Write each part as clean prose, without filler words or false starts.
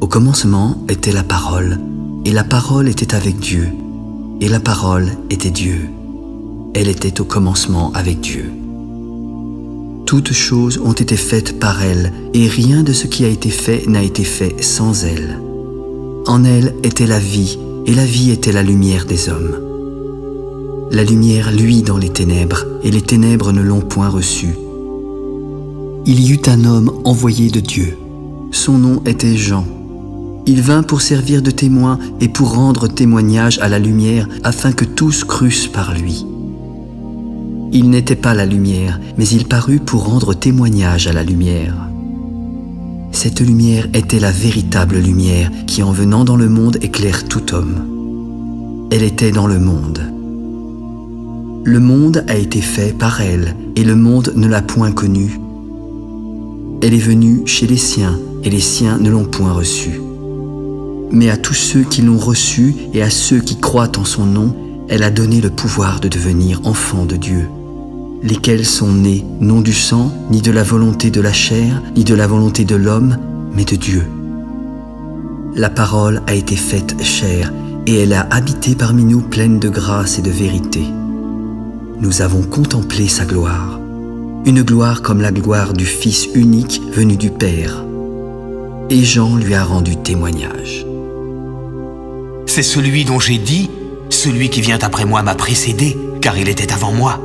commencement était la parole, et la parole était avec Dieu, et la parole était Dieu. Elle était au commencement avec Dieu. Toutes choses ont été faites par elle, et rien de ce qui a été fait n'a été fait sans elle. En elle était la vie, et la vie était la lumière des hommes. La lumière luit dans les ténèbres, et les ténèbres ne l'ont point reçue. Il y eut un homme envoyé de Dieu. Son nom était Jean. Il vint pour servir de témoin et pour rendre témoignage à la lumière, afin que tous crussent par lui. Il n'était pas la lumière, mais il parut pour rendre témoignage à la lumière. Cette lumière était la véritable lumière qui, en venant dans le monde, éclaire tout homme. Elle était dans le monde. Le monde a été fait par elle, et le monde ne l'a point connue. Elle est venue chez les siens, et les siens ne l'ont point reçue. Mais à tous ceux qui l'ont reçue et à ceux qui croient en son nom, elle a donné le pouvoir de devenir enfants de Dieu, lesquels sont nés non du sang, ni de la volonté de la chair, ni de la volonté de l'homme, mais de Dieu. La parole a été faite chair, et elle a habité parmi nous pleine de grâce et de vérité. Nous avons contemplé sa gloire, une gloire comme la gloire du Fils unique venu du Père. Et Jean lui a rendu témoignage. C'est celui dont j'ai dit, celui qui vient après moi m'a précédé, car il était avant moi.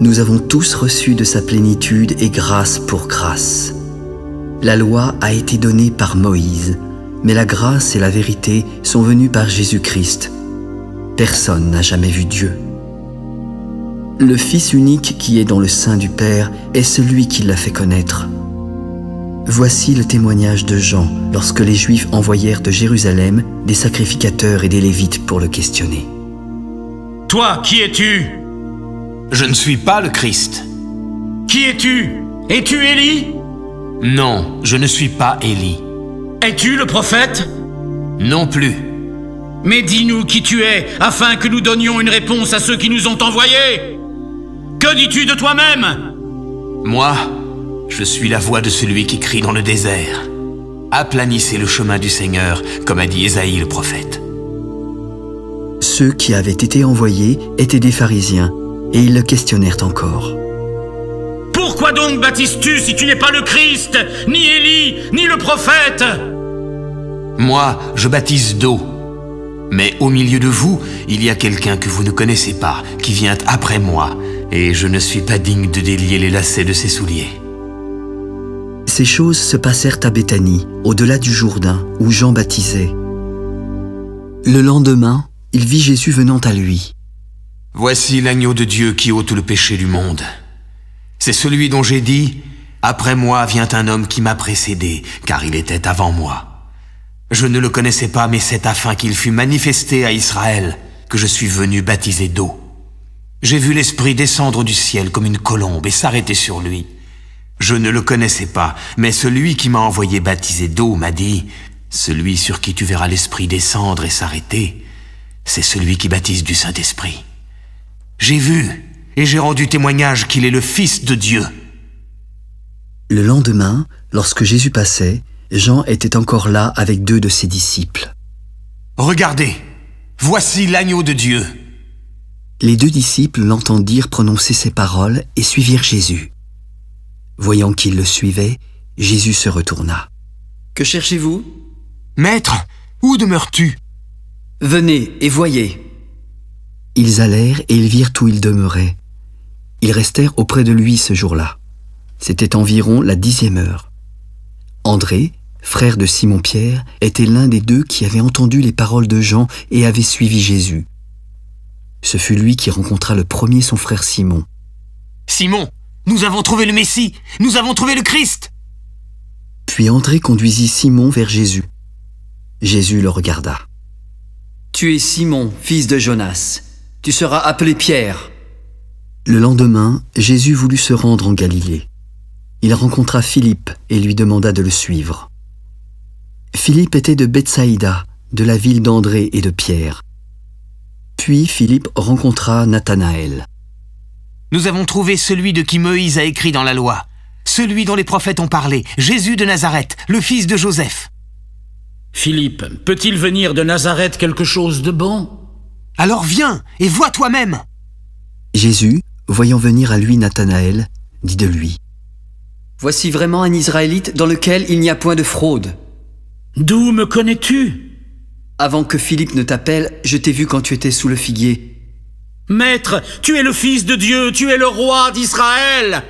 Nous avons tous reçu de sa plénitude et grâce pour grâce. La loi a été donnée par Moïse, mais la grâce et la vérité sont venues par Jésus-Christ. Personne n'a jamais vu Dieu. Le Fils unique qui est dans le sein du Père est celui qui l'a fait connaître. Voici le témoignage de Jean lorsque les Juifs envoyèrent de Jérusalem des sacrificateurs et des Lévites pour le questionner. « Toi, qui es-tu » ? « Je ne suis pas le Christ. »« Qui es-tu ? Es-tu Élie ?»« Non, je ne suis pas Élie. »« Es-tu le prophète ?»« Non plus. »« Mais dis-nous qui tu es, afin que nous donnions une réponse à ceux qui nous ont envoyés. Que dis-tu de toi-même ? » Moi, je suis la voix de celui qui crie dans le désert. Aplanissez le chemin du Seigneur, comme a dit Ésaïe le prophète. Ceux qui avaient été envoyés étaient des pharisiens, et ils le questionnèrent encore. « Pourquoi donc baptises-tu si tu n'es pas le Christ, ni Élie, ni le prophète ?» Moi, je baptise d'eau. Mais au milieu de vous, il y a quelqu'un que vous ne connaissez pas, qui vient après moi, et je ne suis pas digne de délier les lacets de ses souliers. Ces choses se passèrent à Béthanie, au-delà du Jourdain, où Jean baptisait. Le lendemain, il vit Jésus venant à lui. « Voici l'agneau de Dieu qui ôte le péché du monde. C'est celui dont j'ai dit, « Après moi vient un homme qui m'a précédé, car il était avant moi. » Je ne le connaissais pas, mais c'est afin qu'il fût manifesté à Israël que je suis venu baptiser d'eau. J'ai vu l'Esprit descendre du ciel comme une colombe et s'arrêter sur lui. Je ne le connaissais pas, mais celui qui m'a envoyé baptiser d'eau m'a dit, « Celui sur qui tu verras l'Esprit descendre et s'arrêter, c'est celui qui baptise du Saint-Esprit. » J'ai vu et j'ai rendu témoignage qu'il est le Fils de Dieu. Le lendemain, lorsque Jésus passait, Jean était encore là avec 2 de ses disciples. « Regardez, voici l'agneau de Dieu. » Les 2 disciples l'entendirent prononcer ces paroles et suivirent Jésus. Voyant qu'ils le suivaient, Jésus se retourna. « Que cherchez-vous » ?« Maître, où demeures-tu » ?« Venez et voyez. » Ils allèrent et ils virent où il demeurait. Ils restèrent auprès de lui ce jour-là. C'était environ la 10e heure. André, frère de Simon-Pierre, était l'un des 2 qui avait entendu les paroles de Jean et avait suivi Jésus. Ce fut lui qui rencontra le premier son frère Simon. « Simon, nous avons trouvé le Messie, nous avons trouvé le Christ !» Puis André conduisit Simon vers Jésus. Jésus le regarda. « Tu es Simon, fils de Jonas. Tu seras appelé Pierre. » Le lendemain, Jésus voulut se rendre en Galilée. Il rencontra Philippe et lui demanda de le suivre. Philippe était de Bethsaïda, de la ville d'André et de Pierre. Puis Philippe rencontra Nathanaël. « Nous avons trouvé celui de qui Moïse a écrit dans la loi, celui dont les prophètes ont parlé, Jésus de Nazareth, le fils de Joseph. » Philippe, peut-il venir de Nazareth quelque chose de bon? Alors viens et vois toi-même. Jésus, voyant venir à lui Nathanaël, dit de lui: Voici vraiment un Israélite dans lequel il n'y a point de fraude. D'où me connais-tu? Avant que Philippe ne t'appelle, je t'ai vu quand tu étais sous le figuier. Maître, tu es le Fils de Dieu, tu es le roi d'Israël.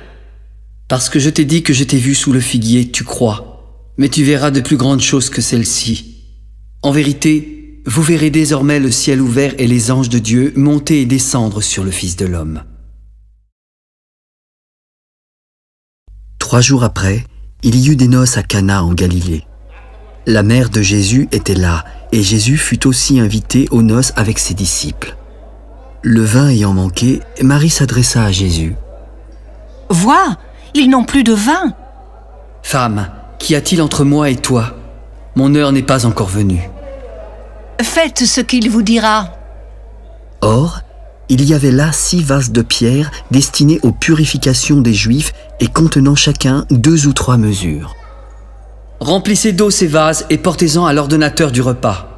Parce que je t'ai dit que je t'ai vu sous le figuier, tu crois. Mais tu verras de plus grandes choses que celles-ci. En vérité, vous verrez désormais le ciel ouvert et les anges de Dieu monter et descendre sur le Fils de l'homme. 3 jours après, il y eut des noces à Cana en Galilée. La mère de Jésus était là, et Jésus fut aussi invité aux noces avec ses disciples. Le vin ayant manqué, Marie s'adressa à Jésus. « Vois, ils n'ont plus de vin. »« Femme, qu'y a-t-il entre moi et toi? Mon heure n'est pas encore venue. » Faites ce qu'il vous dira. Or, il y avait là 6 vases de pierre destinés aux purifications des Juifs et contenant chacun 2 ou 3 mesures. Remplissez d'eau ces vases et portez-en à l'ordonnateur du repas.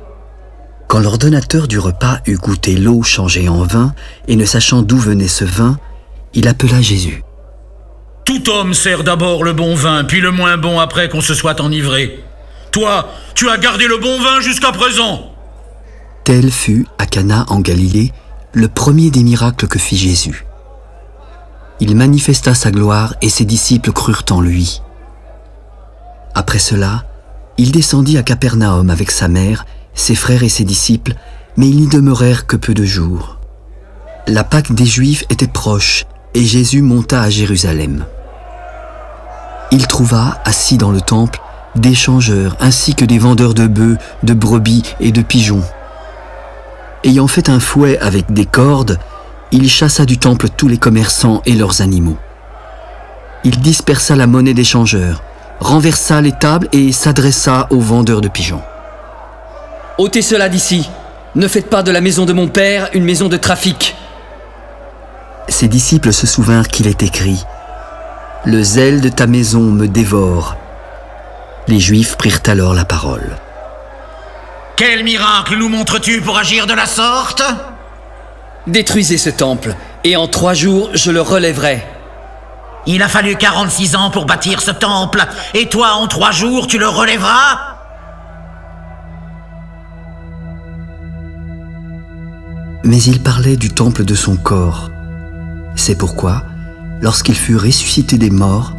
Quand l'ordonnateur du repas eut goûté l'eau changée en vin et ne sachant d'où venait ce vin, il appela Jésus. Tout homme sert d'abord le bon vin, puis le moins bon après qu'on se soit enivré. Toi, tu as gardé le bon vin jusqu'à présent. Tel fut, à Cana en Galilée, le premier des miracles que fit Jésus. Il manifesta sa gloire et ses disciples crurent en lui. Après cela, il descendit à Capernaum avec sa mère, ses frères et ses disciples, mais ils n'y demeurèrent que peu de jours. La Pâque des Juifs était proche, et Jésus monta à Jérusalem. Il trouva, assis dans le temple, des changeurs ainsi que des vendeurs de bœufs, de brebis et de pigeons. Ayant fait un fouet avec des cordes, il chassa du temple tous les commerçants et leurs animaux. Il dispersa la monnaie des changeurs, renversa les tables et s'adressa aux vendeurs de pigeons. « Ôtez cela d'ici, ne faites pas de la maison de mon père une maison de trafic. » Ses disciples se souvinrent qu'il est écrit « Le zèle de ta maison me dévore. » Les Juifs prirent alors la parole. « Quel miracle nous montres-tu pour agir de la sorte ?»« Détruisez ce temple, et en 3 jours je le relèverai. » « Il a fallu 46 ans pour bâtir ce temple, et toi en 3 jours tu le relèveras ?» Mais il parlait du temple de son corps. C'est pourquoi, lorsqu'il fut ressuscité des morts,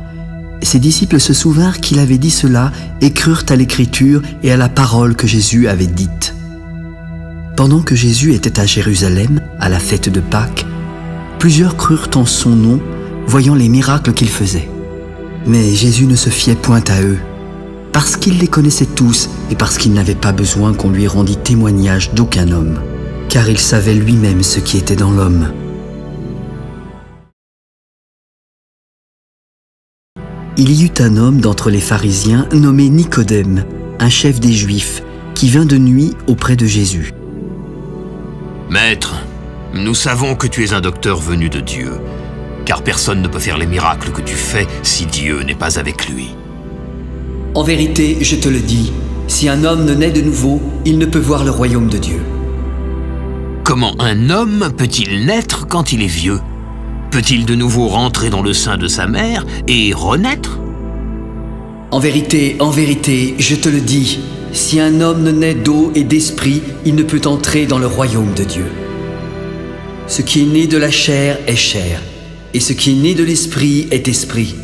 ses disciples se souvinrent qu'il avait dit cela et crurent à l'Écriture et à la parole que Jésus avait dite. Pendant que Jésus était à Jérusalem, à la fête de Pâques, plusieurs crurent en son nom, voyant les miracles qu'il faisait. Mais Jésus ne se fiait point à eux, parce qu'il les connaissait tous et parce qu'il n'avait pas besoin qu'on lui rendît témoignage d'aucun homme, car il savait lui-même ce qui était dans l'homme. Il y eut un homme d'entre les pharisiens nommé Nicodème, un chef des Juifs, qui vint de nuit auprès de Jésus. « Maître, nous savons que tu es un docteur venu de Dieu, car personne ne peut faire les miracles que tu fais si Dieu n'est pas avec lui. » En vérité, je te le dis, si un homme ne naît de nouveau, il ne peut voir le royaume de Dieu. Comment un homme peut-il naître quand il est vieux? Peut-il de nouveau rentrer dans le sein de sa mère et renaître? En vérité, je te le dis, si un homme ne naît d'eau et d'esprit, il ne peut entrer dans le royaume de Dieu. Ce qui est né de la chair est chair, et ce qui est né de l'esprit est esprit.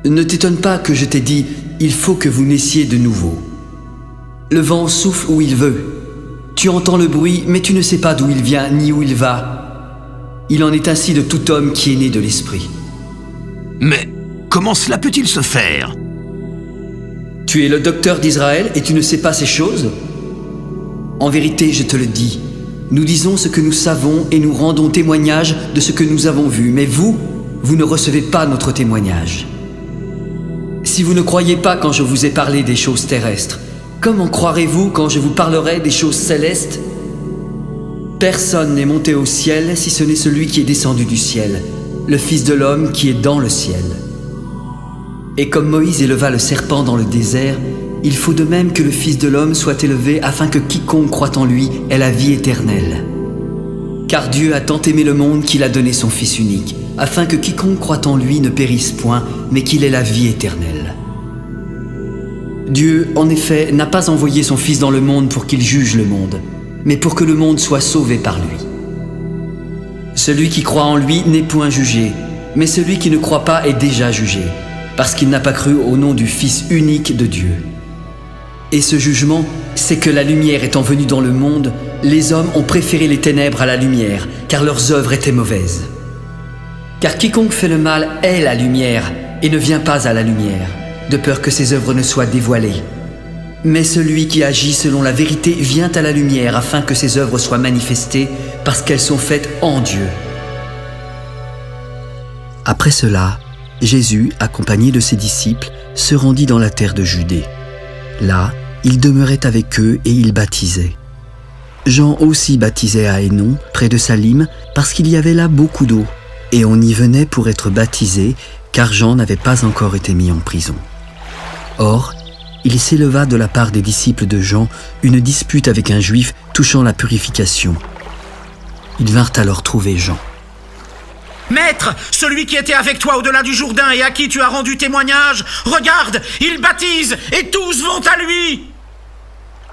Ne t'étonne pas que je t'ai dit, il faut que vous naissiez de nouveau. Le vent souffle où il veut. Tu entends le bruit, mais tu ne sais pas d'où il vient ni où il va. Il en est ainsi de tout homme qui est né de l'esprit. Mais comment cela peut-il se faire? Tu es le docteur d'Israël et tu ne sais pas ces choses? En vérité, je te le dis, nous disons ce que nous savons et nous rendons témoignage de ce que nous avons vu, mais vous ne recevez pas notre témoignage. Si vous ne croyez pas quand je vous ai parlé des choses terrestres, comment croirez-vous quand je vous parlerai des choses célestes? Personne n'est monté au ciel si ce n'est celui qui est descendu du ciel, le Fils de l'homme qui est dans le ciel. Et comme Moïse éleva le serpent dans le désert, il faut de même que le Fils de l'homme soit élevé afin que quiconque croit en lui ait la vie éternelle. Car Dieu a tant aimé le monde qu'il a donné son Fils unique, afin que quiconque croit en lui ne périsse point, mais qu'il ait la vie éternelle. Dieu, en effet, n'a pas envoyé son Fils dans le monde pour qu'il juge le monde, mais pour que le monde soit sauvé par lui. Celui qui croit en lui n'est point jugé, mais celui qui ne croit pas est déjà jugé, parce qu'il n'a pas cru au nom du Fils unique de Dieu. Et ce jugement, c'est que la lumière étant venue dans le monde, les hommes ont préféré les ténèbres à la lumière, car leurs œuvres étaient mauvaises. Car quiconque fait le mal est la lumière, et ne vient pas à la lumière, de peur que ses œuvres ne soient dévoilées. Mais celui qui agit selon la vérité vient à la lumière, afin que ses œuvres soient manifestées, parce qu'elles sont faites en Dieu. Après cela, Jésus, accompagné de ses disciples, se rendit dans la terre de Judée. Là, il demeurait avec eux et il baptisait. Jean aussi baptisait à Hénon, près de Salim, parce qu'il y avait là beaucoup d'eau, et on y venait pour être baptisé, car Jean n'avait pas encore été mis en prison. Or, il s'éleva de la part des disciples de Jean une dispute avec un juif touchant la purification. Ils vinrent alors trouver Jean. « Maître, celui qui était avec toi au-delà du Jourdain et à qui tu as rendu témoignage, regarde, il baptise et tous vont à lui !»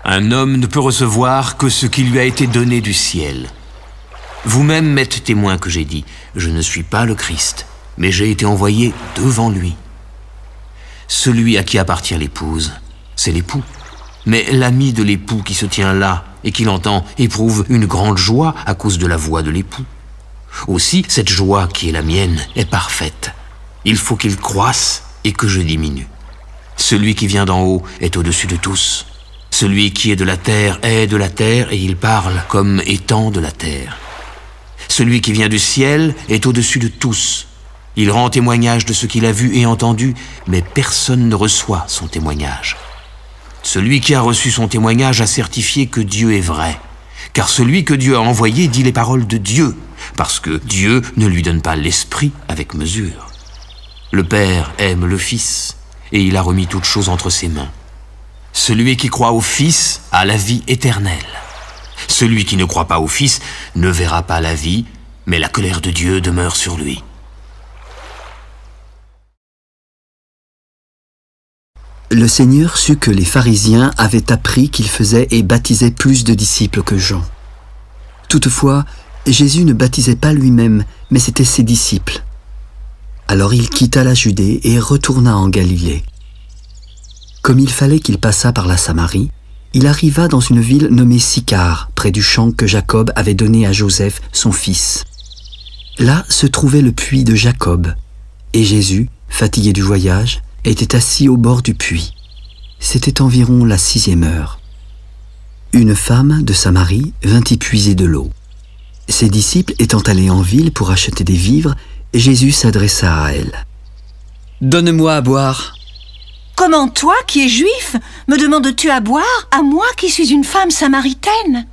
Un homme ne peut recevoir que ce qui lui a été donné du ciel. Vous-même m'êtes témoin que j'ai dit, je ne suis pas le Christ, mais j'ai été envoyé devant lui. Celui à qui appartient l'épouse, c'est l'époux. Mais l'ami de l'époux qui se tient là et qui l'entend éprouve une grande joie à cause de la voix de l'époux. Aussi, cette joie qui est la mienne est parfaite. Il faut qu'il croisse et que je diminue. Celui qui vient d'en haut est au-dessus de tous. Celui qui est de la terre est de la terre et il parle comme étant de la terre. Celui qui vient du ciel est au-dessus de tous. Il rend témoignage de ce qu'il a vu et entendu, mais personne ne reçoit son témoignage. Celui qui a reçu son témoignage a certifié que Dieu est vrai, car celui que Dieu a envoyé dit les paroles de Dieu, parce que Dieu ne lui donne pas l'esprit avec mesure. Le Père aime le Fils, et il a remis toutes choses entre ses mains. Celui qui croit au Fils a la vie éternelle. Celui qui ne croit pas au Fils ne verra pas la vie, mais la colère de Dieu demeure sur lui. Le Seigneur sut que les pharisiens avaient appris qu'il faisait et baptisait plus de disciples que Jean. Toutefois, Jésus ne baptisait pas lui-même, mais c'étaient ses disciples. Alors il quitta la Judée et retourna en Galilée. Comme il fallait qu'il passât par la Samarie, il arriva dans une ville nommée Sychar, près du champ que Jacob avait donné à Joseph, son fils. Là se trouvait le puits de Jacob, et Jésus, fatigué du voyage, était assis au bord du puits. C'était environ la 6e heure. Une femme de Samarie vint y puiser de l'eau. Ses disciples étant allés en ville pour acheter des vivres, Jésus s'adressa à elle. « Donne-moi à boire. » « Comment toi, qui es juif, me demandes-tu à boire, à moi qui suis une femme samaritaine ?»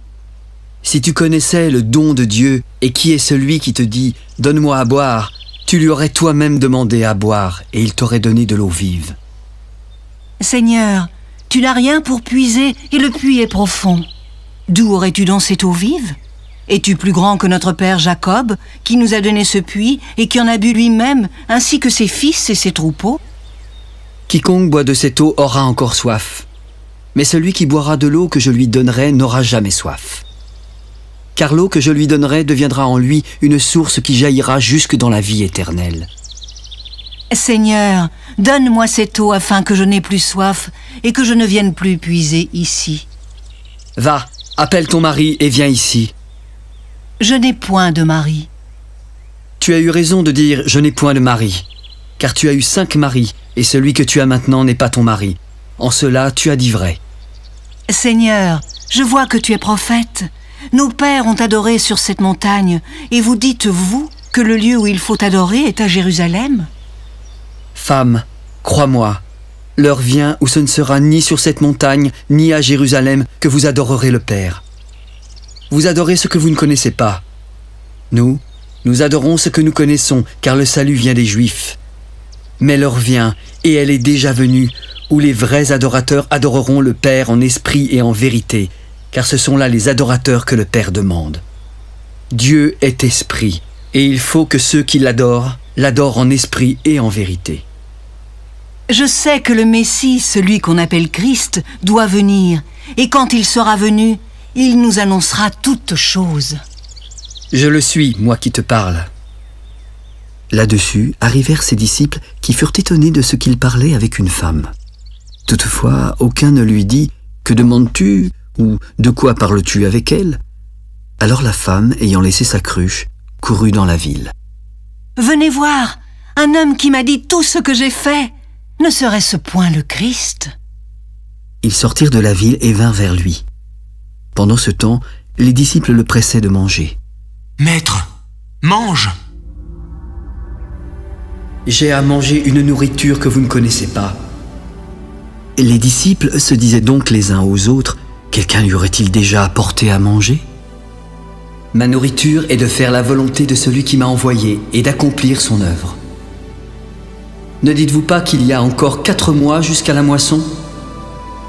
Si tu connaissais le don de Dieu et qui est celui qui te dit « Donne-moi à boire », tu lui aurais toi-même demandé à boire et il t'aurait donné de l'eau vive. « Seigneur, tu n'as rien pour puiser et le puits est profond. D'où aurais-tu donc cette eau vive ? Es-tu plus grand que notre père Jacob, qui nous a donné ce puits et qui en a bu lui-même, ainsi que ses fils et ses troupeaux ? Quiconque boit de cette eau aura encore soif, mais celui qui boira de l'eau que je lui donnerai n'aura jamais soif. Car l'eau que je lui donnerai deviendra en lui une source qui jaillira jusque dans la vie éternelle. Seigneur, donne-moi cette eau afin que je n'ai plus soif et que je ne vienne plus puiser ici. Va, appelle ton mari et viens ici. Je n'ai point de mari. Tu as eu raison de dire « je n'ai point de mari », car tu as eu 5 maris, et celui que tu as maintenant n'est pas ton mari. En cela, tu as dit vrai. Seigneur, je vois que tu es prophète. Nos pères ont adoré sur cette montagne, et vous dites, vous, que le lieu où il faut adorer est à Jérusalem ? Femme, crois-moi, l'heure vient où ce ne sera ni sur cette montagne, ni à Jérusalem que vous adorerez le Père. Vous adorez ce que vous ne connaissez pas. Nous adorons ce que nous connaissons, car le salut vient des Juifs. Mais l'heure vient, et elle est déjà venue, où les vrais adorateurs adoreront le Père en esprit et en vérité, car ce sont là les adorateurs que le Père demande. Dieu est esprit, et il faut que ceux qui l'adorent en esprit et en vérité. Je sais que le Messie, celui qu'on appelle Christ, doit venir, et quand il sera venu, il nous annoncera toutes choses. Je le suis, moi qui te parle. » Là-dessus arrivèrent ses disciples qui furent étonnés de ce qu'il parlait avec une femme. Toutefois, aucun ne lui dit « Que demandes-tu » ou « De quoi parles-tu avec elle ?» Alors la femme, ayant laissé sa cruche, courut dans la ville. « Venez voir, un homme qui m'a dit tout ce que j'ai fait. Ne serait-ce point le Christ ?» Ils sortirent de la ville et vinrent vers lui. Pendant ce temps, les disciples le pressaient de manger. « Maître, mange !»« J'ai à manger une nourriture que vous ne connaissez pas. » Les disciples se disaient donc les uns aux autres, « Quelqu'un lui aurait-il déjà apporté à manger ?» Ma nourriture est de faire la volonté de celui qui m'a envoyé et d'accomplir son œuvre. Ne dites-vous pas qu'il y a encore 4 mois jusqu'à la moisson?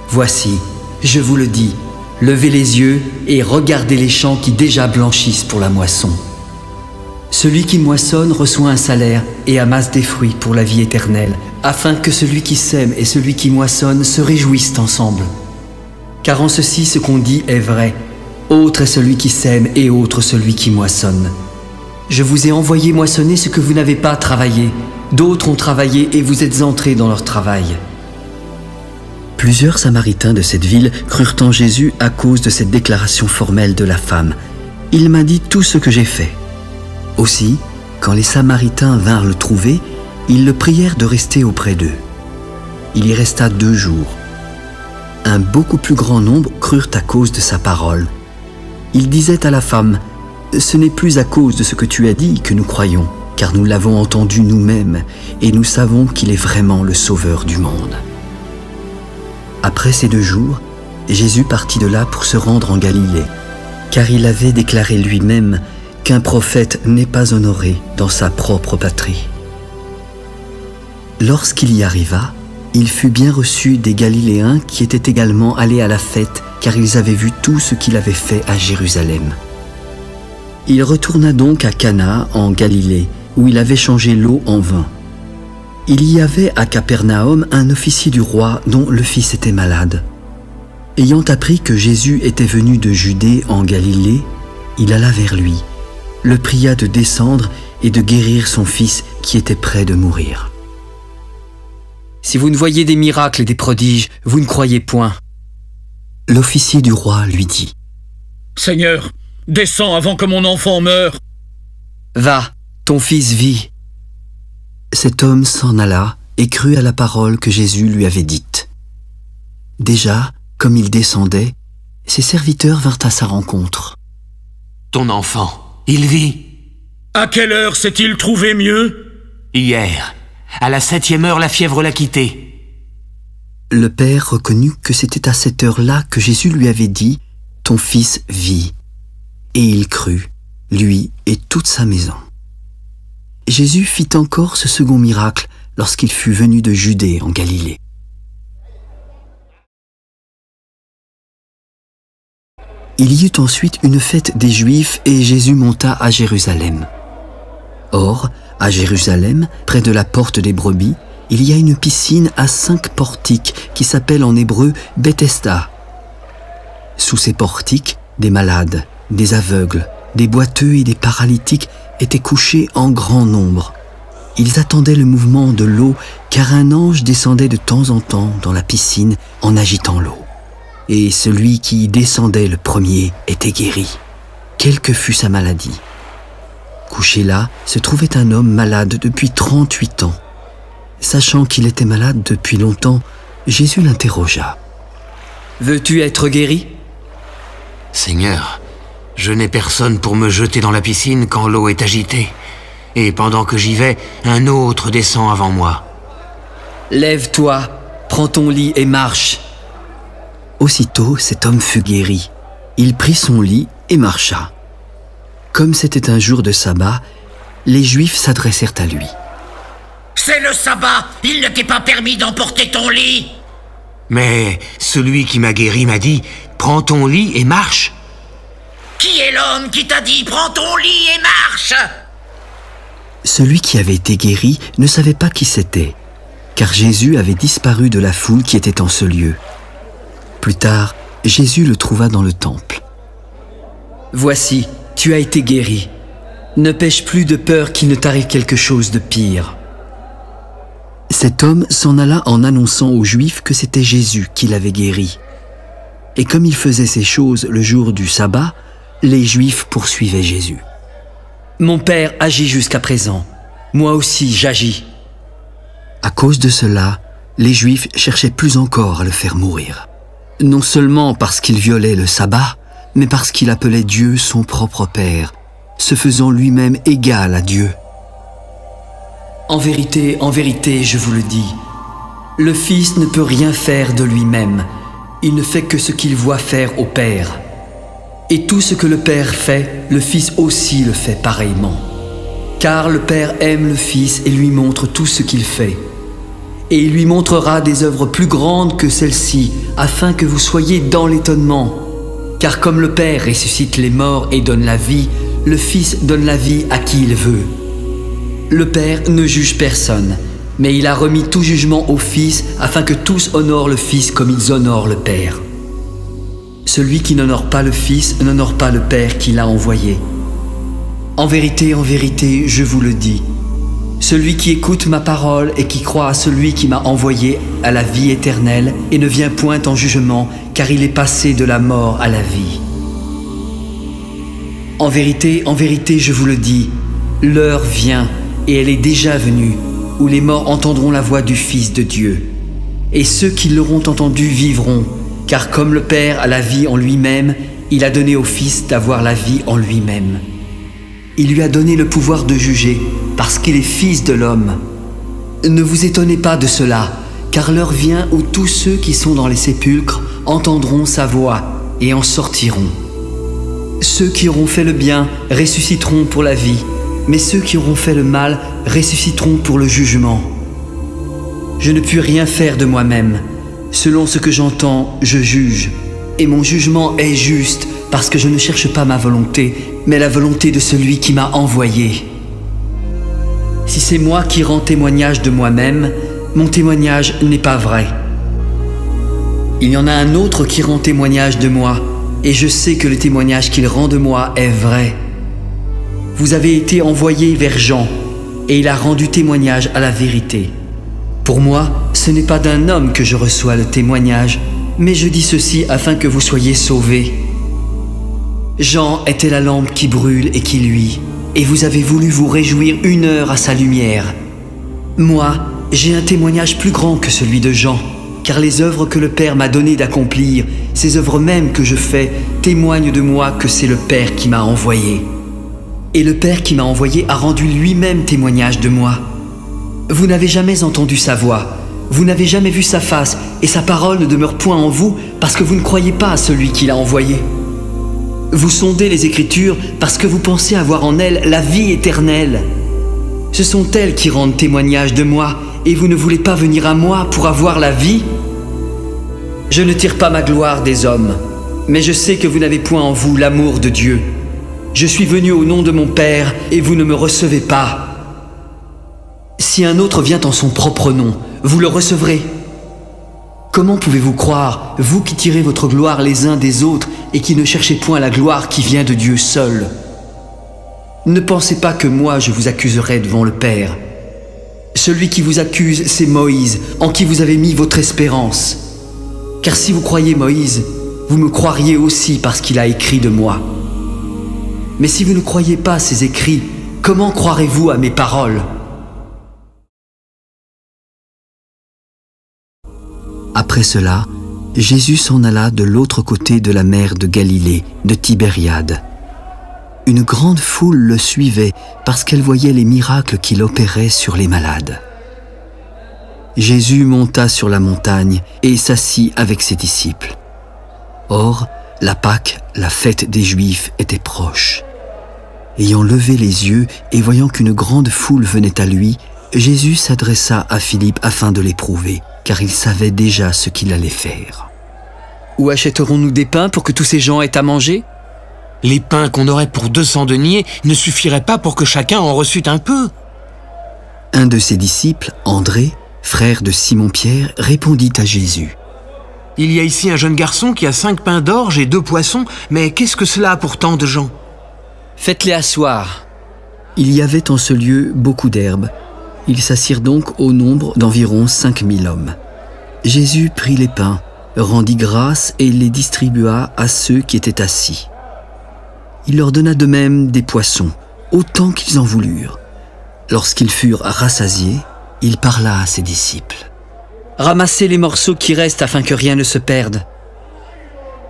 Voici, je vous le dis, levez les yeux et regardez les champs qui déjà blanchissent pour la moisson. Celui qui moissonne reçoit un salaire et amasse des fruits pour la vie éternelle, afin que celui qui sème et celui qui moissonne se réjouissent ensemble. Car en ceci, ce qu'on dit est vrai. Autre est celui qui sème et autre celui qui moissonne. Je vous ai envoyé moissonner ce que vous n'avez pas travaillé. D'autres ont travaillé et vous êtes entrés dans leur travail. » Plusieurs Samaritains de cette ville crurent en Jésus à cause de cette déclaration formelle de la femme. « Il m'a dit tout ce que j'ai fait. » Aussi, quand les Samaritains vinrent le trouver, ils le prièrent de rester auprès d'eux. Il y resta 2 jours. Un beaucoup plus grand nombre crurent à cause de sa parole. Il disait à la femme, « Ce n'est plus à cause de ce que tu as dit que nous croyons, car nous l'avons entendu nous-mêmes, et nous savons qu'il est vraiment le Sauveur du monde. » Après ces 2 jours, Jésus partit de là pour se rendre en Galilée, car il avait déclaré lui-même qu'un prophète n'est pas honoré dans sa propre patrie. Lorsqu'il y arriva, il fut bien reçu des Galiléens qui étaient également allés à la fête, car ils avaient vu tout ce qu'il avait fait à Jérusalem. Il retourna donc à Cana, en Galilée, où il avait changé l'eau en vin. Il y avait à Capernaum un officier du roi dont le fils était malade. Ayant appris que Jésus était venu de Judée en Galilée, il alla vers lui, le pria de descendre et de guérir son fils qui était près de mourir. « Si vous ne voyez des miracles et des prodiges, vous ne croyez point. » L'officier du roi lui dit, « Seigneur, descends avant que mon enfant meure. »« Va, ton fils vit. » Cet homme s'en alla et crut à la parole que Jésus lui avait dite. Déjà, comme il descendait, ses serviteurs vinrent à sa rencontre. « Ton enfant, il vit. »« À quelle heure s'est-il trouvé mieux ?»« Hier. À la 7e heure, la fièvre l'a quitté. » Le père reconnut que c'était à cette heure-là que Jésus lui avait dit « Ton fils vit. » Et il crut, lui et toute sa maison. Jésus fit encore ce second miracle lorsqu'il fut venu de Judée en Galilée. Il y eut ensuite une fête des Juifs et Jésus monta à Jérusalem. Or, à Jérusalem, près de la porte des brebis, il y a une piscine à 5 portiques qui s'appelle en hébreu Bethesda. Sous ces portiques, des malades, des aveugles, des boiteux et des paralytiques étaient couchés en grand nombre. Ils attendaient le mouvement de l'eau, car un ange descendait de temps en temps dans la piscine en agitant l'eau. Et celui qui y descendait le premier était guéri, quelle que fût sa maladie. Couché là, se trouvait un homme malade depuis 38 ans. Sachant qu'il était malade depuis longtemps, Jésus l'interrogea. « Veux-tu être guéri ?» « Seigneur, je n'ai personne pour me jeter dans la piscine quand l'eau est agitée. Et pendant que j'y vais, un autre descend avant moi. »« Lève-toi, prends ton lit et marche. » Aussitôt, cet homme fut guéri. Il prit son lit et marcha. Comme c'était un jour de sabbat, les Juifs s'adressèrent à lui. « C'est le sabbat, il ne t'est pas permis d'emporter ton lit. Mais celui qui m'a guéri m'a dit « Prends ton lit et marche ». Qui est l'homme qui t'a dit « Prends ton lit et marche » ? Celui qui avait été guéri ne savait pas qui c'était, car Jésus avait disparu de la foule qui était en ce lieu. Plus tard, Jésus le trouva dans le temple. « Voici, tu as été guéri. Ne pêche plus de peur qu'il ne t'arrive quelque chose de pire. » Cet homme s'en alla en annonçant aux Juifs que c'était Jésus qui l'avait guéri. Et comme il faisait ces choses le jour du sabbat, les Juifs poursuivaient Jésus. « Mon Père agit jusqu'à présent. Moi aussi j'agis. » À cause de cela, les Juifs cherchaient plus encore à le faire mourir. Non seulement parce qu'il violait le sabbat, mais parce qu'il appelait Dieu son propre Père, se faisant lui-même égal à Dieu. En vérité, je vous le dis, le Fils ne peut rien faire de lui-même. Il ne fait que ce qu'il voit faire au Père. Et tout ce que le Père fait, le Fils aussi le fait pareillement. Car le Père aime le Fils et lui montre tout ce qu'il fait. Et il lui montrera des œuvres plus grandes que celles-ci, afin que vous soyez dans l'étonnement. Car comme le Père ressuscite les morts et donne la vie, le Fils donne la vie à qui il veut. Le Père ne juge personne, mais il a remis tout jugement au Fils afin que tous honorent le Fils comme ils honorent le Père. Celui qui n'honore pas le Fils n'honore pas le Père qui l'a envoyé. En vérité, je vous le dis, celui qui écoute ma parole et qui croit à celui qui m'a envoyé a la vie éternelle et ne vient point en jugement, car il est passé de la mort à la vie. En vérité, je vous le dis, l'heure vient, et elle est déjà venue, où les morts entendront la voix du Fils de Dieu. Et ceux qui l'auront entendu vivront, car comme le Père a la vie en lui-même, il a donné au Fils d'avoir la vie en lui-même. Il lui a donné le pouvoir de juger, parce qu'il est Fils de l'homme. Ne vous étonnez pas de cela, car l'heure vient où tous ceux qui sont dans les sépulcres entendront sa voix et en sortiront. Ceux qui auront fait le bien ressusciteront pour la vie, mais ceux qui auront fait le mal ressusciteront pour le jugement. Je ne puis rien faire de moi-même. Selon ce que j'entends, je juge. Et mon jugement est juste, parce que je ne cherche pas ma volonté, mais la volonté de celui qui m'a envoyé. Si c'est moi qui rends témoignage de moi-même, mon témoignage n'est pas vrai. Il y en a un autre qui rend témoignage de moi, et je sais que le témoignage qu'il rend de moi est vrai. Vous avez été envoyé vers Jean, et il a rendu témoignage à la vérité. Pour moi, ce n'est pas d'un homme que je reçois le témoignage, mais je dis ceci afin que vous soyez sauvés. Jean était la lampe qui brûle et qui luit, et vous avez voulu vous réjouir 1 heure à sa lumière. Moi, j'ai un témoignage plus grand que celui de Jean, car les œuvres que le Père m'a donné d'accomplir, ces œuvres mêmes que je fais, témoignent de moi que c'est le Père qui m'a envoyé. Et le Père qui m'a envoyé a rendu lui-même témoignage de moi. Vous n'avez jamais entendu sa voix, vous n'avez jamais vu sa face, et sa parole ne demeure point en vous, parce que vous ne croyez pas à celui qui l'a envoyé. Vous sondez les Écritures parce que vous pensez avoir en elles la vie éternelle. Ce sont elles qui rendent témoignage de moi, et vous ne voulez pas venir à moi pour avoir la vie? Je ne tire pas ma gloire des hommes, mais je sais que vous n'avez point en vous l'amour de Dieu. Je suis venu au nom de mon Père, et vous ne me recevez pas. Si un autre vient en son propre nom, vous le recevrez. Comment pouvez-vous croire, vous qui tirez votre gloire les uns des autres et qui ne cherchez point la gloire qui vient de Dieu seul? Ne pensez pas que moi je vous accuserai devant le Père. Celui qui vous accuse, c'est Moïse, en qui vous avez mis votre espérance. Car si vous croyez Moïse, vous me croiriez aussi parce qu'il a écrit de moi. Mais si vous ne croyez pas ces écrits, comment croirez-vous à mes paroles? Après cela, Jésus s'en alla de l'autre côté de la mer de Galilée, de Tibériade. Une grande foule le suivait parce qu'elle voyait les miracles qu'il opérait sur les malades. Jésus monta sur la montagne et s'assit avec ses disciples. Or, la Pâque, la fête des Juifs, était proche. Ayant levé les yeux et voyant qu'une grande foule venait à lui, Jésus s'adressa à Philippe afin de l'éprouver, car il savait déjà ce qu'il allait faire. « Où achèterons-nous des pains pour que tous ces gens aient à manger ?» Les pains qu'on aurait pour 200 deniers ne suffiraient pas pour que chacun en reçût un peu. Un de ses disciples, André, frère de Simon-Pierre, répondit à Jésus. « Il y a ici un jeune garçon qui a 5 pains d'orge et 2 poissons, mais qu'est-ce que cela a pour tant de gens ?»« Faites-les asseoir. » Il y avait en ce lieu beaucoup d'herbes. Ils s'assirent donc au nombre d'environ 5000 hommes. Jésus prit les pains, rendit grâce et les distribua à ceux qui étaient assis. Il leur donna de même des poissons, autant qu'ils en voulurent. Lorsqu'ils furent rassasiés, il parla à ses disciples. « Ramassez les morceaux qui restent afin que rien ne se perde. »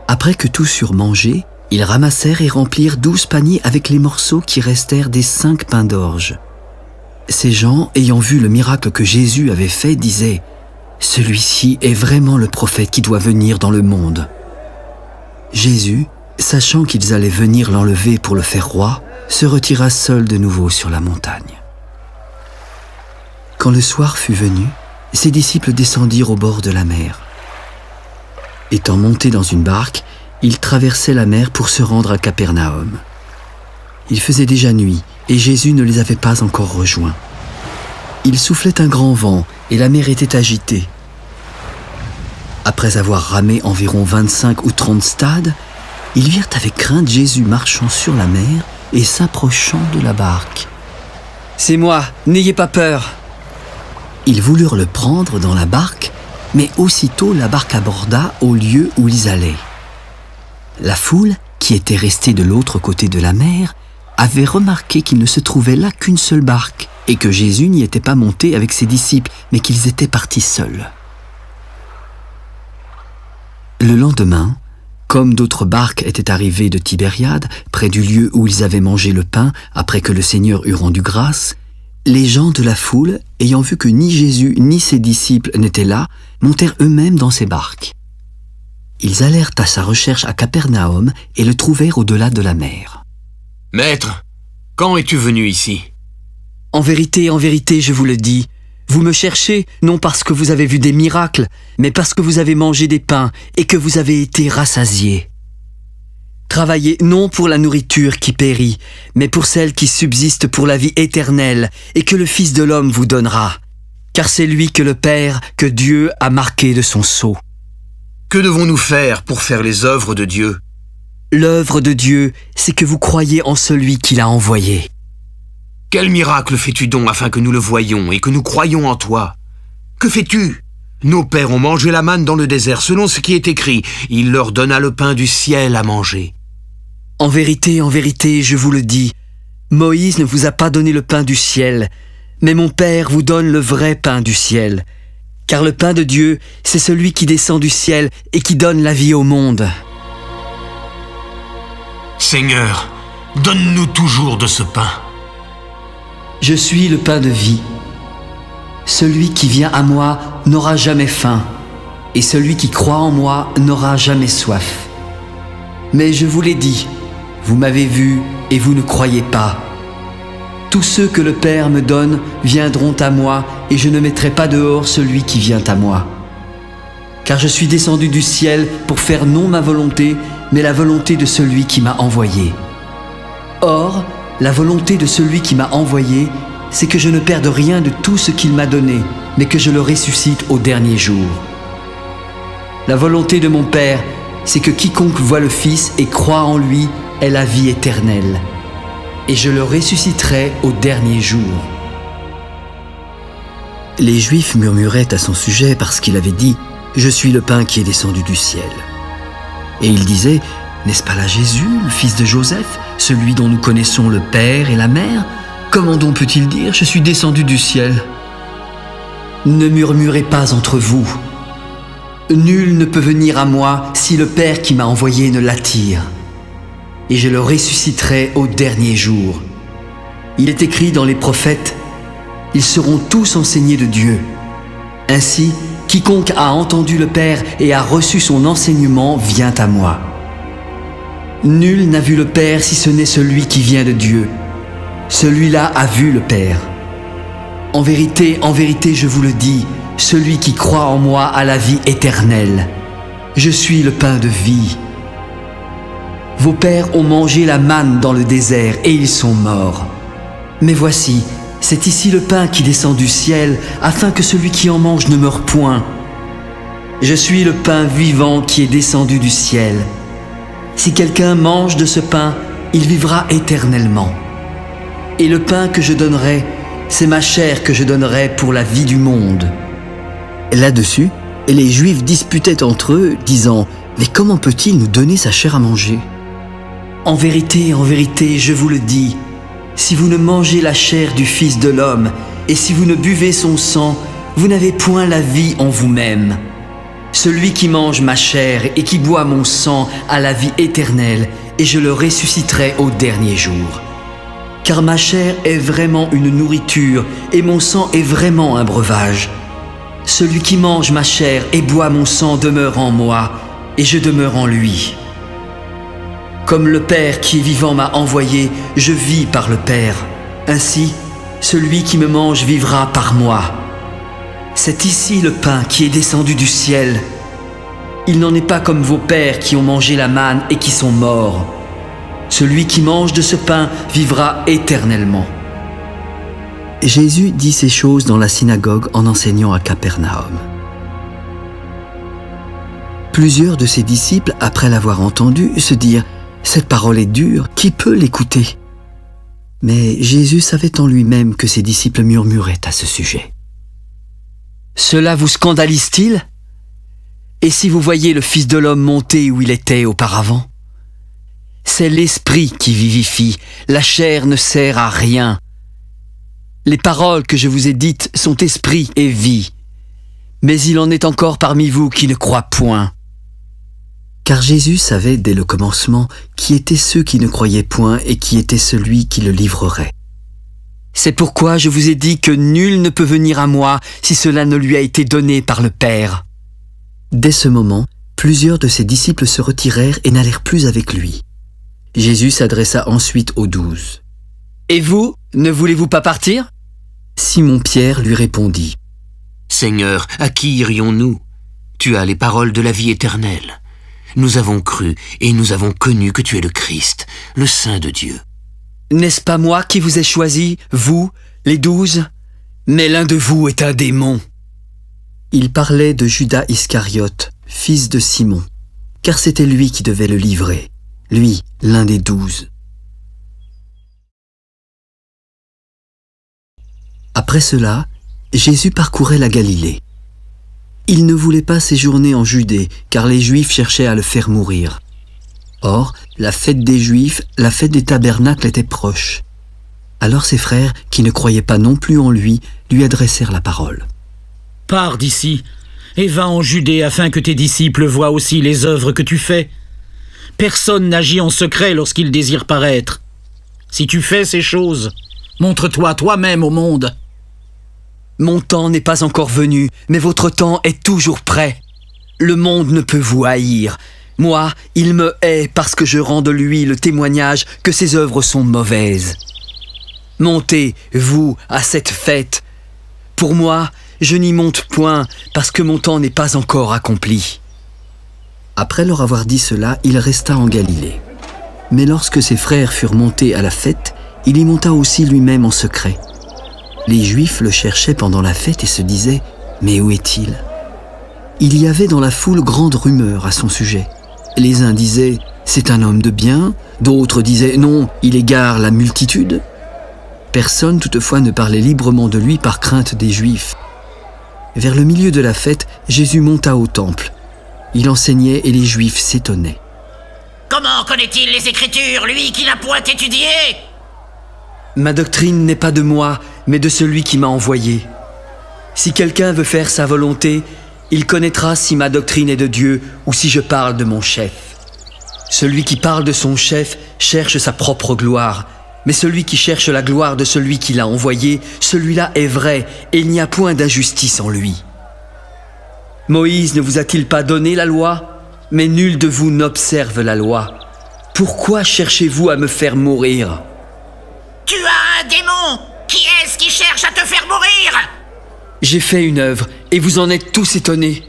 Après que tous eurent mangé, ils ramassèrent et remplirent 12 paniers avec les morceaux qui restèrent des 5 pains d'orge. Ces gens, ayant vu le miracle que Jésus avait fait, disaient « Celui-ci est vraiment le prophète qui doit venir dans le monde. » Jésus, sachant qu'ils allaient venir l'enlever pour le faire roi, se retira seul de nouveau sur la montagne. Quand le soir fut venu, ses disciples descendirent au bord de la mer. Étant montés dans une barque, ils traversaient la mer pour se rendre à Capernaum. Il faisait déjà nuit et Jésus ne les avait pas encore rejoints. Il soufflait un grand vent et la mer était agitée. Après avoir ramé environ 25 ou 30 stades, ils virent avec crainte Jésus marchant sur la mer et s'approchant de la barque. « C'est moi, n'ayez pas peur !» Ils voulurent le prendre dans la barque, mais aussitôt la barque aborda au lieu où ils allaient. La foule, qui était restée de l'autre côté de la mer, avait remarqué qu'il ne se trouvait là qu'une seule barque et que Jésus n'y était pas monté avec ses disciples, mais qu'ils étaient partis seuls. Le lendemain, comme d'autres barques étaient arrivées de Tibériade, près du lieu où ils avaient mangé le pain après que le Seigneur eut rendu grâce, les gens de la foule, ayant vu que ni Jésus ni ses disciples n'étaient là, montèrent eux-mêmes dans ces barques. Ils allèrent à sa recherche à Capernaum et le trouvèrent au-delà de la mer. « Maître, quand es-tu venu ici ?»« En vérité, je vous le dis, vous me cherchez non parce que vous avez vu des miracles, mais parce que vous avez mangé des pains et que vous avez été rassasiés. Travaillez non pour la nourriture qui périt, mais pour celle qui subsiste pour la vie éternelle et que le Fils de l'homme vous donnera, car c'est lui que le Père, que Dieu a marqué de son sceau. » Que devons-nous faire pour faire les œuvres de Dieu ? L'œuvre de Dieu, c'est que vous croyez en celui qui l'a envoyé. Quel miracle fais-tu donc afin que nous le voyions et que nous croyions en toi ? Que fais-tu ? Nos pères ont mangé la manne dans le désert, selon ce qui est écrit. Il leur donna le pain du ciel à manger. En vérité, je vous le dis, Moïse ne vous a pas donné le pain du ciel, mais mon Père vous donne le vrai pain du ciel. Car le pain de Dieu, c'est celui qui descend du ciel et qui donne la vie au monde. Seigneur, donne-nous toujours de ce pain. Je suis le pain de vie. Celui qui vient à moi n'aura jamais faim, et celui qui croit en moi n'aura jamais soif. Mais je vous l'ai dit, vous m'avez vu et vous ne croyez pas. Tous ceux que le Père me donne viendront à moi, et je ne mettrai pas dehors celui qui vient à moi. Car je suis descendu du ciel pour faire non ma volonté, mais la volonté de celui qui m'a envoyé. Or, la volonté de celui qui m'a envoyé, c'est que je ne perde rien de tout ce qu'il m'a donné, mais que je le ressuscite au dernier jour. La volonté de mon Père, c'est que quiconque voit le Fils et croit en lui ait la vie éternelle. Et je le ressusciterai au dernier jour. » Les Juifs murmuraient à son sujet parce qu'il avait dit « Je suis le pain qui est descendu du ciel ». Et ils disaient « N'est-ce pas là Jésus, le fils de Joseph, celui dont nous connaissons le Père et la Mère ? Comment donc peut-il dire « Je suis descendu du ciel » ? Ne murmurez pas entre vous. Nul ne peut venir à moi si le Père qui m'a envoyé ne l'attire. Et je le ressusciterai au dernier jour. Il est écrit dans les prophètes, « Ils seront tous enseignés de Dieu. » Ainsi, quiconque a entendu le Père et a reçu son enseignement vient à moi. Nul n'a vu le Père si ce n'est celui qui vient de Dieu. Celui-là a vu le Père. En vérité, je vous le dis, celui qui croit en moi a la vie éternelle. Je suis le pain de vie. Vos pères ont mangé la manne dans le désert et ils sont morts. Mais voici, c'est ici le pain qui descend du ciel, afin que celui qui en mange ne meure point. Je suis le pain vivant qui est descendu du ciel. Si quelqu'un mange de ce pain, il vivra éternellement. Et le pain que je donnerai, c'est ma chair que je donnerai pour la vie du monde. » Là-dessus, les Juifs disputaient entre eux, disant « Mais comment peut-il nous donner sa chair à manger ?» En vérité, je vous le dis, si vous ne mangez la chair du Fils de l'homme, et si vous ne buvez son sang, vous n'avez point la vie en vous-même. Celui qui mange ma chair et qui boit mon sang a la vie éternelle, et je le ressusciterai au dernier jour. Car ma chair est vraiment une nourriture, et mon sang est vraiment un breuvage. Celui qui mange ma chair et boit mon sang demeure en moi, et je demeure en lui. Comme le Père qui est vivant m'a envoyé, je vis par le Père. Ainsi, celui qui me mange vivra par moi. C'est ici le pain qui est descendu du ciel. Il n'en est pas comme vos pères qui ont mangé la manne et qui sont morts. Celui qui mange de ce pain vivra éternellement. » Jésus dit ces choses dans la synagogue en enseignant à Capernaum. Plusieurs de ses disciples, après l'avoir entendu, se dirent « Cette parole est dure, qui peut l'écouter ?» Mais Jésus savait en lui-même que ses disciples murmuraient à ce sujet. « Cela vous scandalise-t-il ? Et si vous voyez le Fils de l'homme monter où il était auparavant ? C'est l'Esprit qui vivifie, la chair ne sert à rien. Les paroles que je vous ai dites sont esprit et vie. Mais il en est encore parmi vous qui ne croient point. » Car Jésus savait dès le commencement qui étaient ceux qui ne croyaient point et qui était celui qui le livrerait. « C'est pourquoi je vous ai dit que nul ne peut venir à moi si cela ne lui a été donné par le Père. » Dès ce moment, plusieurs de ses disciples se retirèrent et n'allèrent plus avec lui. Jésus s'adressa ensuite aux 12. « Et vous, ne voulez-vous pas partir ?» Simon-Pierre lui répondit. « Seigneur, à qui irions-nous? Tu as les paroles de la vie éternelle. Nous avons cru et nous avons connu que tu es le Christ, le Saint de Dieu. » « N'est-ce pas moi qui vous ai choisi, vous, les 12 ? Mais l'un de vous est un démon. » Il parlait de Judas Iscariote, fils de Simon, car c'était lui qui devait le livrer, lui, l'un des 12. Après cela, Jésus parcourait la Galilée. Il ne voulait pas séjourner en Judée, car les Juifs cherchaient à le faire mourir. Or, la fête des Juifs, la fête des tabernacles était proche. Alors ses frères, qui ne croyaient pas non plus en lui adressèrent la parole. « Pars d'ici, et va en Judée afin que tes disciples voient aussi les œuvres que tu fais. Personne n'agit en secret lorsqu'il désire paraître. Si tu fais ces choses, montre-toi toi-même au monde. » « Mon temps n'est pas encore venu, mais votre temps est toujours prêt. Le monde ne peut vous haïr. Moi, il me hait parce que je rends de lui le témoignage que ses œuvres sont mauvaises. Montez, vous, à cette fête. Pour moi, je n'y monte point parce que mon temps n'est pas encore accompli. » Après leur avoir dit cela, il resta en Galilée. Mais lorsque ses frères furent montés à la fête, il y monta aussi lui-même en secret. Les Juifs le cherchaient pendant la fête et se disaient « Mais où est-il » Il y avait dans la foule grande rumeur à son sujet. Les uns disaient « C'est un homme de bien », d'autres disaient « Non, il égare la multitude ». Personne toutefois ne parlait librement de lui par crainte des Juifs. Vers le milieu de la fête, Jésus monta au temple. Il enseignait et les Juifs s'étonnaient. « Comment connaît-il les Écritures, lui qui n'a point étudié ?» Ma doctrine n'est pas de moi, mais de celui qui m'a envoyé. Si quelqu'un veut faire sa volonté, il connaîtra si ma doctrine est de Dieu ou si je parle de mon chef. Celui qui parle de son chef cherche sa propre gloire, mais celui qui cherche la gloire de celui qui l'a envoyé, celui-là est vrai et il n'y a point d'injustice en lui. Moïse ne vous a-t-il pas donné la loi? Mais nul de vous n'observe la loi. Pourquoi cherchez-vous à me faire mourir? Tu as un démon! Qui est-ce qui cherche à te faire mourir? j'ai fait une œuvre et vous en êtes tous étonnés.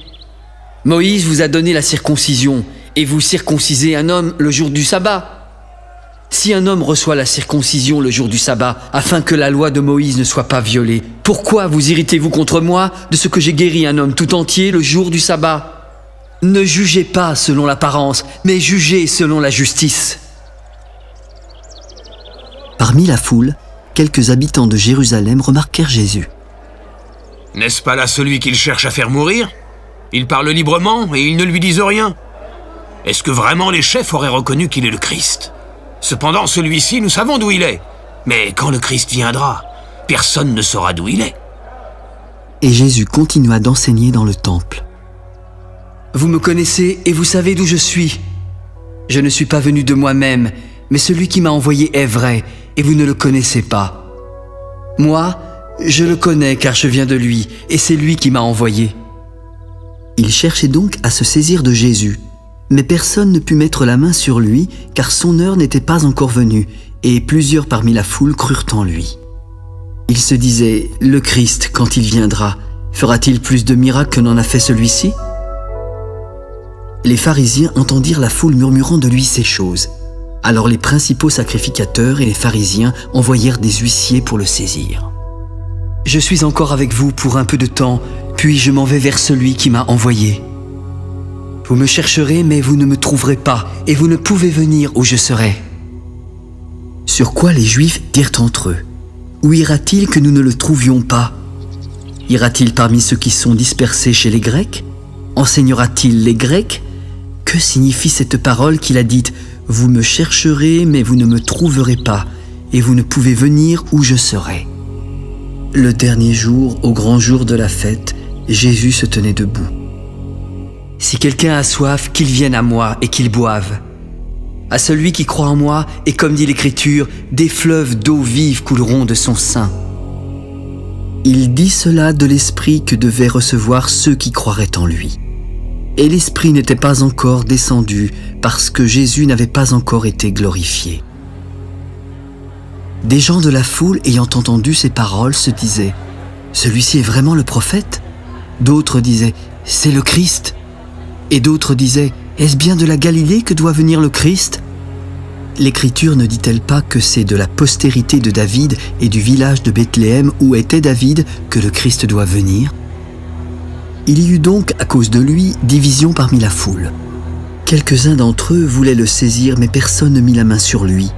Moïse vous a donné la circoncision et vous circoncisez un homme le jour du sabbat. Si un homme reçoit la circoncision le jour du sabbat afin que la loi de Moïse ne soit pas violée, pourquoi vous irritez-vous contre moi de ce que j'ai guéri un homme tout entier le jour du sabbat? Ne jugez pas selon l'apparence, mais jugez selon la justice. Parmi la foule, quelques habitants de Jérusalem remarquèrent Jésus. N'est-ce pas là celui qu'il cherche à faire mourir? Il parle librement et ils ne lui disent rien. Est-ce que vraiment les chefs auraient reconnu qu'il est le Christ? Cependant, celui-ci, nous savons d'où il est. Mais quand le Christ viendra, personne ne saura d'où il est. Et Jésus continua d'enseigner dans le temple. Vous me connaissez et vous savez d'où je suis. Je ne suis pas venu de moi-même, mais celui qui m'a envoyé est vrai, et vous ne le connaissez pas. Moi, je le connais car je viens de lui, et c'est lui qui m'a envoyé. Il cherchait donc à se saisir de Jésus, mais personne ne put mettre la main sur lui, car son heure n'était pas encore venue, et plusieurs parmi la foule crurent en lui. Il se disait, le Christ, quand il viendra, fera-t-il plus de miracles que n'en a fait celui-ci? Les pharisiens entendirent la foule murmurant de lui ces choses. Alors les principaux sacrificateurs et les pharisiens envoyèrent des huissiers pour le saisir. « Je suis encore avec vous pour un peu de temps, puis je m'en vais vers celui qui m'a envoyé. Vous me chercherez, mais vous ne me trouverez pas, et vous ne pouvez venir où je serai. » Sur quoi les Juifs dirent entre eux, « Où ira-t-il que nous ne le trouvions pas? Ira-t-il parmi ceux qui sont dispersés chez les Grecs? Enseignera-t-il les Grecs? Que signifie cette parole qu'il a dite, « Vous me chercherez, mais vous ne me trouverez pas, et vous ne pouvez venir où je serai. » Le dernier jour, au grand jour de la fête, Jésus se tenait debout. « Si quelqu'un a soif, qu'il vienne à moi et qu'il boive. À celui qui croit en moi, et comme dit l'Écriture, des fleuves d'eau vive couleront de son sein. » Il dit cela de l'Esprit que devaient recevoir ceux qui croiraient en lui. Et l'Esprit n'était pas encore descendu parce que Jésus n'avait pas encore été glorifié. Des gens de la foule ayant entendu ces paroles se disaient « Celui-ci est vraiment le prophète ?» D'autres disaient « C'est le Christ ?» Et d'autres disaient « Est-ce bien de la Galilée que doit venir le Christ ?» L'Écriture ne dit-elle pas que c'est de la postérité de David et du village de Bethléem où était David que le Christ doit venir? Il y eut donc, à cause de lui, division parmi la foule. Quelques-uns d'entre eux voulaient le saisir, mais personne ne mit la main sur lui.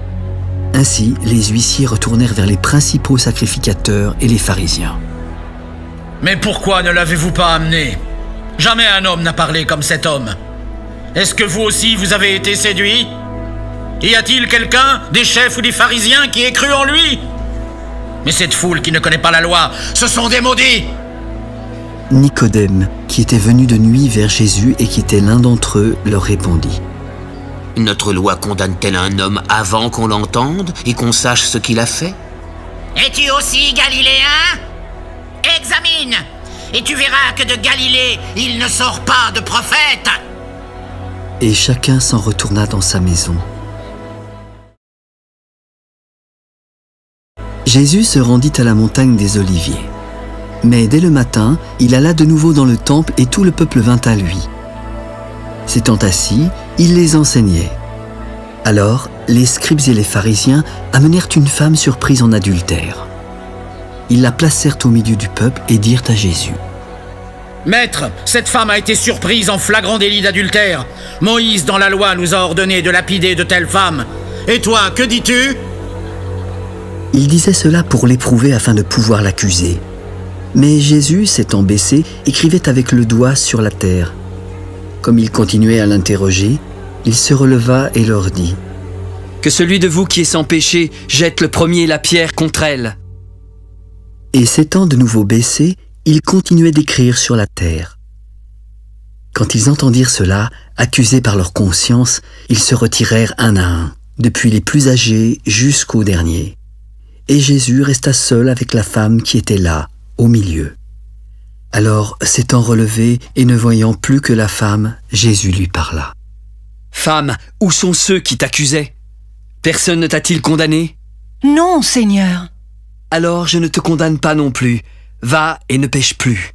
Ainsi, les huissiers retournèrent vers les principaux sacrificateurs et les pharisiens. « Mais pourquoi ne l'avez-vous pas amené? Jamais un homme n'a parlé comme cet homme. Est-ce que vous aussi vous avez été séduits? Y a-t-il quelqu'un, des chefs ou des pharisiens, qui ait cru en lui? Mais cette foule qui ne connaît pas la loi, ce sont des maudits! » Nicodème, qui était venu de nuit vers Jésus et qui était l'un d'entre eux, leur répondit. « Notre loi condamne-t-elle un homme avant qu'on l'entende et qu'on sache ce qu'il a fait? Es-tu aussi galiléen? Examine, et tu verras que de Galilée, il ne sort pas de prophète. » Et chacun s'en retourna dans sa maison. Jésus se rendit à la montagne des Oliviers. Mais dès le matin, il alla de nouveau dans le temple et tout le peuple vint à lui. S'étant assis, il les enseignait. Alors, les scribes et les pharisiens amenèrent une femme surprise en adultère. Ils la placèrent au milieu du peuple et dirent à Jésus. « Maître, cette femme a été surprise en flagrant délit d'adultère. Moïse, dans la loi, nous a ordonné de lapider de telles femmes. Et toi, que dis-tu » Il disait cela pour l'éprouver afin de pouvoir l'accuser. Mais Jésus, s'étant baissé, écrivait avec le doigt sur la terre. Comme il continuait à l'interroger, il se releva et leur dit « Que celui de vous qui est sans péché jette le premier la pierre contre elle. » Et s'étant de nouveau baissé, il continuait d'écrire sur la terre. Quand ils entendirent cela, accusés par leur conscience, ils se retirèrent un à un, depuis les plus âgés jusqu'aux derniers. Et Jésus resta seul avec la femme qui était là, au milieu. Alors, s'étant relevé et ne voyant plus que la femme, Jésus lui parla. « Femme, où sont ceux qui t'accusaient? Personne ne t'a-t-il condamné? » « Non, Seigneur. » « Alors je ne te condamne pas non plus. va et ne pêche plus.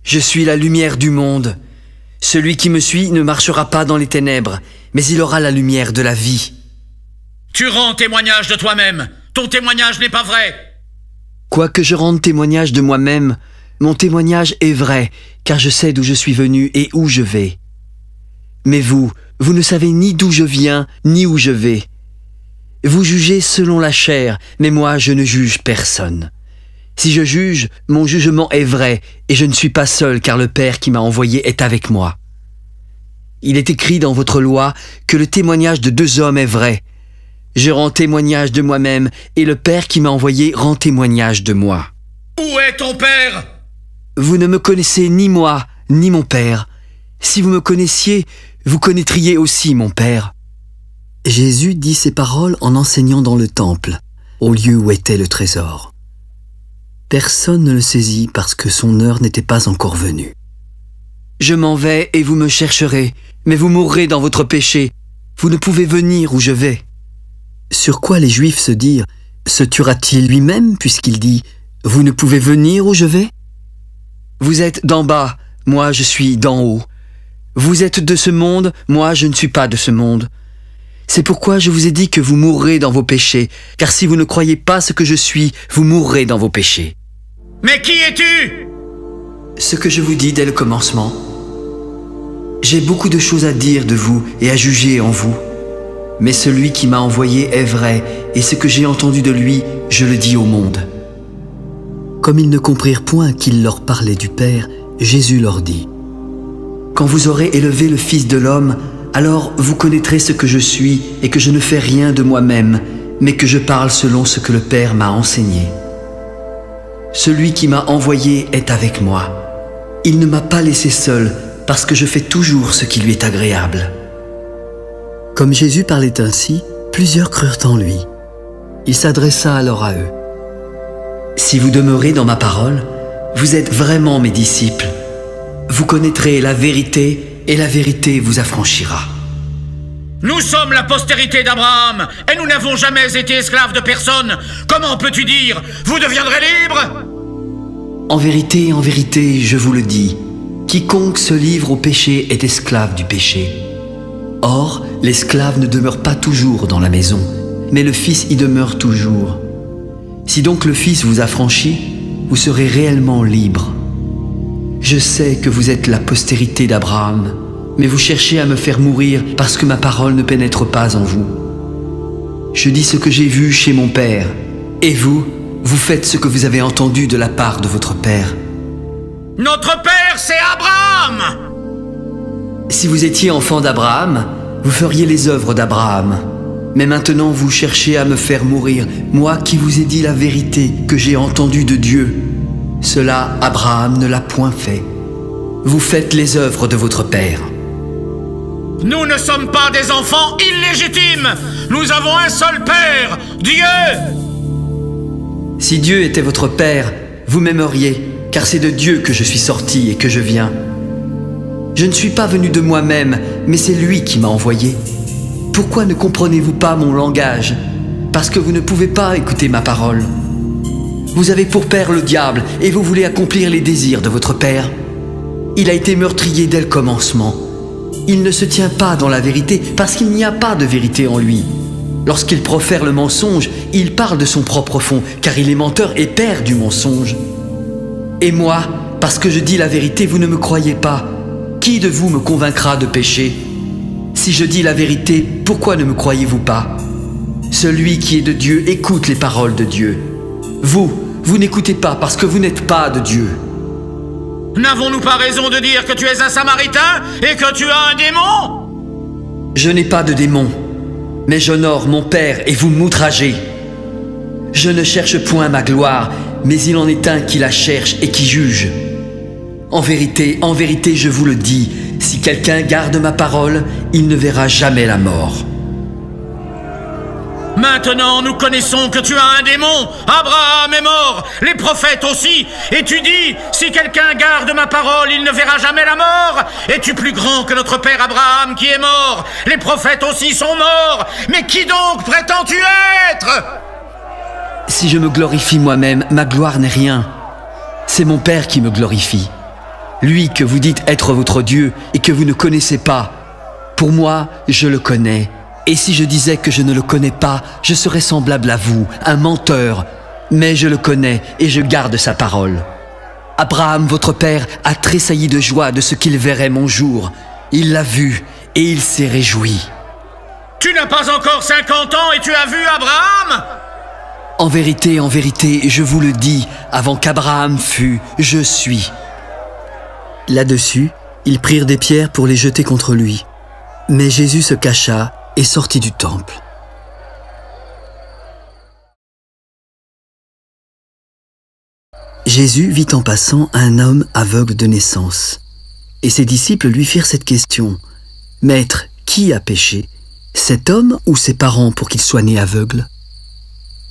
Je suis la lumière du monde. Celui qui me suit ne marchera pas dans les ténèbres, mais il aura la lumière de la vie. Tu rends témoignage de toi-même. Ton témoignage n'est pas vrai. Quoique je rende témoignage de moi-même, mon témoignage est vrai, car je sais d'où je suis venu et où je vais. Mais vous ne savez ni d'où je viens, ni où je vais. Vous jugez selon la chair, mais moi je ne juge personne. Si je juge, mon jugement est vrai, et je ne suis pas seul, car le Père qui m'a envoyé est avec moi. Il est écrit dans votre loi que le témoignage de 2 hommes est vrai. Je rends témoignage de moi-même, et le Père qui m'a envoyé rend témoignage de moi. Où est ton Père? Vous ne me connaissez ni moi, ni mon Père. Si vous me connaissiez, vous connaîtriez aussi mon Père. Jésus dit ces paroles en enseignant dans le temple, au lieu où était le trésor. Personne ne le saisit parce que son heure n'était pas encore venue. Je m'en vais et vous me chercherez, mais vous mourrez dans votre péché. Vous ne pouvez venir où je vais. Sur quoi les Juifs se dirent, se tuera-t-il lui-même puisqu'il dit, vous ne pouvez venir où je vais? Vous êtes d'en bas, moi je suis d'en haut. Vous êtes de ce monde, moi je ne suis pas de ce monde. C'est pourquoi je vous ai dit que vous mourrez dans vos péchés, car si vous ne croyez pas ce que je suis, vous mourrez dans vos péchés. Mais qui es-tu? Ce que je vous dis dès le commencement. J'ai beaucoup de choses à dire de vous et à juger en vous. Mais celui qui m'a envoyé est vrai, et ce que j'ai entendu de lui, je le dis au monde. Comme ils ne comprirent point qu'il leur parlait du Père, Jésus leur dit, « Quand vous aurez élevé le Fils de l'homme, alors vous connaîtrez ce que je suis et que je ne fais rien de moi-même, mais que je parle selon ce que le Père m'a enseigné. Celui qui m'a envoyé est avec moi. Il ne m'a pas laissé seul, parce que je fais toujours ce qui lui est agréable. » Comme Jésus parlait ainsi, plusieurs crurent en lui. Il s'adressa alors à eux. « Si vous demeurez dans ma parole, vous êtes vraiment mes disciples. Vous connaîtrez la vérité, et la vérité vous affranchira. » Nous sommes la postérité d'Abraham, et nous n'avons jamais été esclaves de personne. Comment peux-tu dire, vous deviendrez libres? En vérité, je vous le dis, quiconque se livre au péché est esclave du péché. Or, l'esclave ne demeure pas toujours dans la maison, mais le Fils y demeure toujours. Si donc le Fils vous affranchit, vous serez réellement libres. Je sais que vous êtes la postérité d'Abraham, mais vous cherchez à me faire mourir parce que ma parole ne pénètre pas en vous. Je dis ce que j'ai vu chez mon Père, et vous faites ce que vous avez entendu de la part de votre Père. Notre Père, c'est Abraham! Si vous étiez enfant d'Abraham, vous feriez les œuvres d'Abraham. Mais maintenant vous cherchez à me faire mourir, moi qui vous ai dit la vérité que j'ai entendue de Dieu. Cela, Abraham ne l'a point fait. Vous faites les œuvres de votre Père. Nous ne sommes pas des enfants illégitimes. Nous avons un seul Père, Dieu. Si Dieu était votre Père, vous m'aimeriez, car c'est de Dieu que je suis sorti et que je viens. Je ne suis pas venu de moi-même, mais c'est lui qui m'a envoyé. Pourquoi ne comprenez-vous pas mon langage? Parce que vous ne pouvez pas écouter ma parole. Vous avez pour père le diable, et vous voulez accomplir les désirs de votre père. Il a été meurtrier dès le commencement. Il ne se tient pas dans la vérité, parce qu'il n'y a pas de vérité en lui. Lorsqu'il profère le mensonge, il parle de son propre fond, car il est menteur et père du mensonge. Et moi, parce que je dis la vérité, vous ne me croyez pas. Qui de vous me convaincra de péché? Si je dis la vérité, pourquoi ne me croyez-vous pas? Celui qui est de Dieu écoute les paroles de Dieu. Vous n'écoutez pas parce que vous n'êtes pas de Dieu. N'avons-nous pas raison de dire que tu es un Samaritain et que tu as un démon? Je n'ai pas de démon, mais j'honore mon Père et vous m'outragez. Je ne cherche point ma gloire, mais il en est un qui la cherche et qui juge. En vérité, je vous le dis, si quelqu'un garde ma parole, il ne verra jamais la mort. Maintenant, nous connaissons que tu as un démon. Abraham est mort, les prophètes aussi. Et tu dis, si quelqu'un garde ma parole, il ne verra jamais la mort. Es-tu plus grand que notre père Abraham qui est mort? Les prophètes aussi sont morts. Mais qui donc prétends-tu être? Si je me glorifie moi-même, ma gloire n'est rien. c'est mon Père qui me glorifie. Lui que vous dites être votre Dieu et que vous ne connaissez pas. Pour moi, je le connais. Et si je disais que je ne le connais pas, je serais semblable à vous, un menteur. Mais je le connais et je garde sa parole. Abraham, votre père, a tressailli de joie de ce qu'il verrait mon jour. Il l'a vu et il s'est réjoui. Tu n'as pas encore 50 ans et tu as vu Abraham? En vérité, je vous le dis, avant qu'Abraham fût, je suis. Là-dessus, ils prirent des pierres pour les jeter contre lui. Mais Jésus se cacha et sortit du temple. Jésus vit en passant un homme aveugle de naissance. Et ses disciples lui firent cette question. « Maître, qui a péché, cet homme ou ses parents pour qu'il soit né aveugle ?»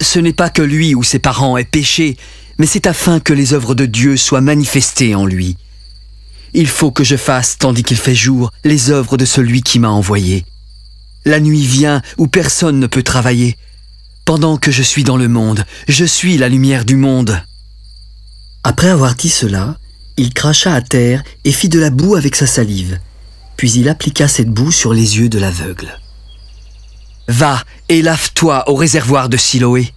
Ce n'est pas que lui ou ses parents aient péché, mais c'est afin que les œuvres de Dieu soient manifestées en lui. Il faut que je fasse, tandis qu'il fait jour, les œuvres de celui qui m'a envoyé. La nuit vient où personne ne peut travailler. Pendant que je suis dans le monde, je suis la lumière du monde. Après avoir dit cela, il cracha à terre et fit de la boue avec sa salive. Puis il appliqua cette boue sur les yeux de l'aveugle. « Va et lave-toi au réservoir de Siloé. »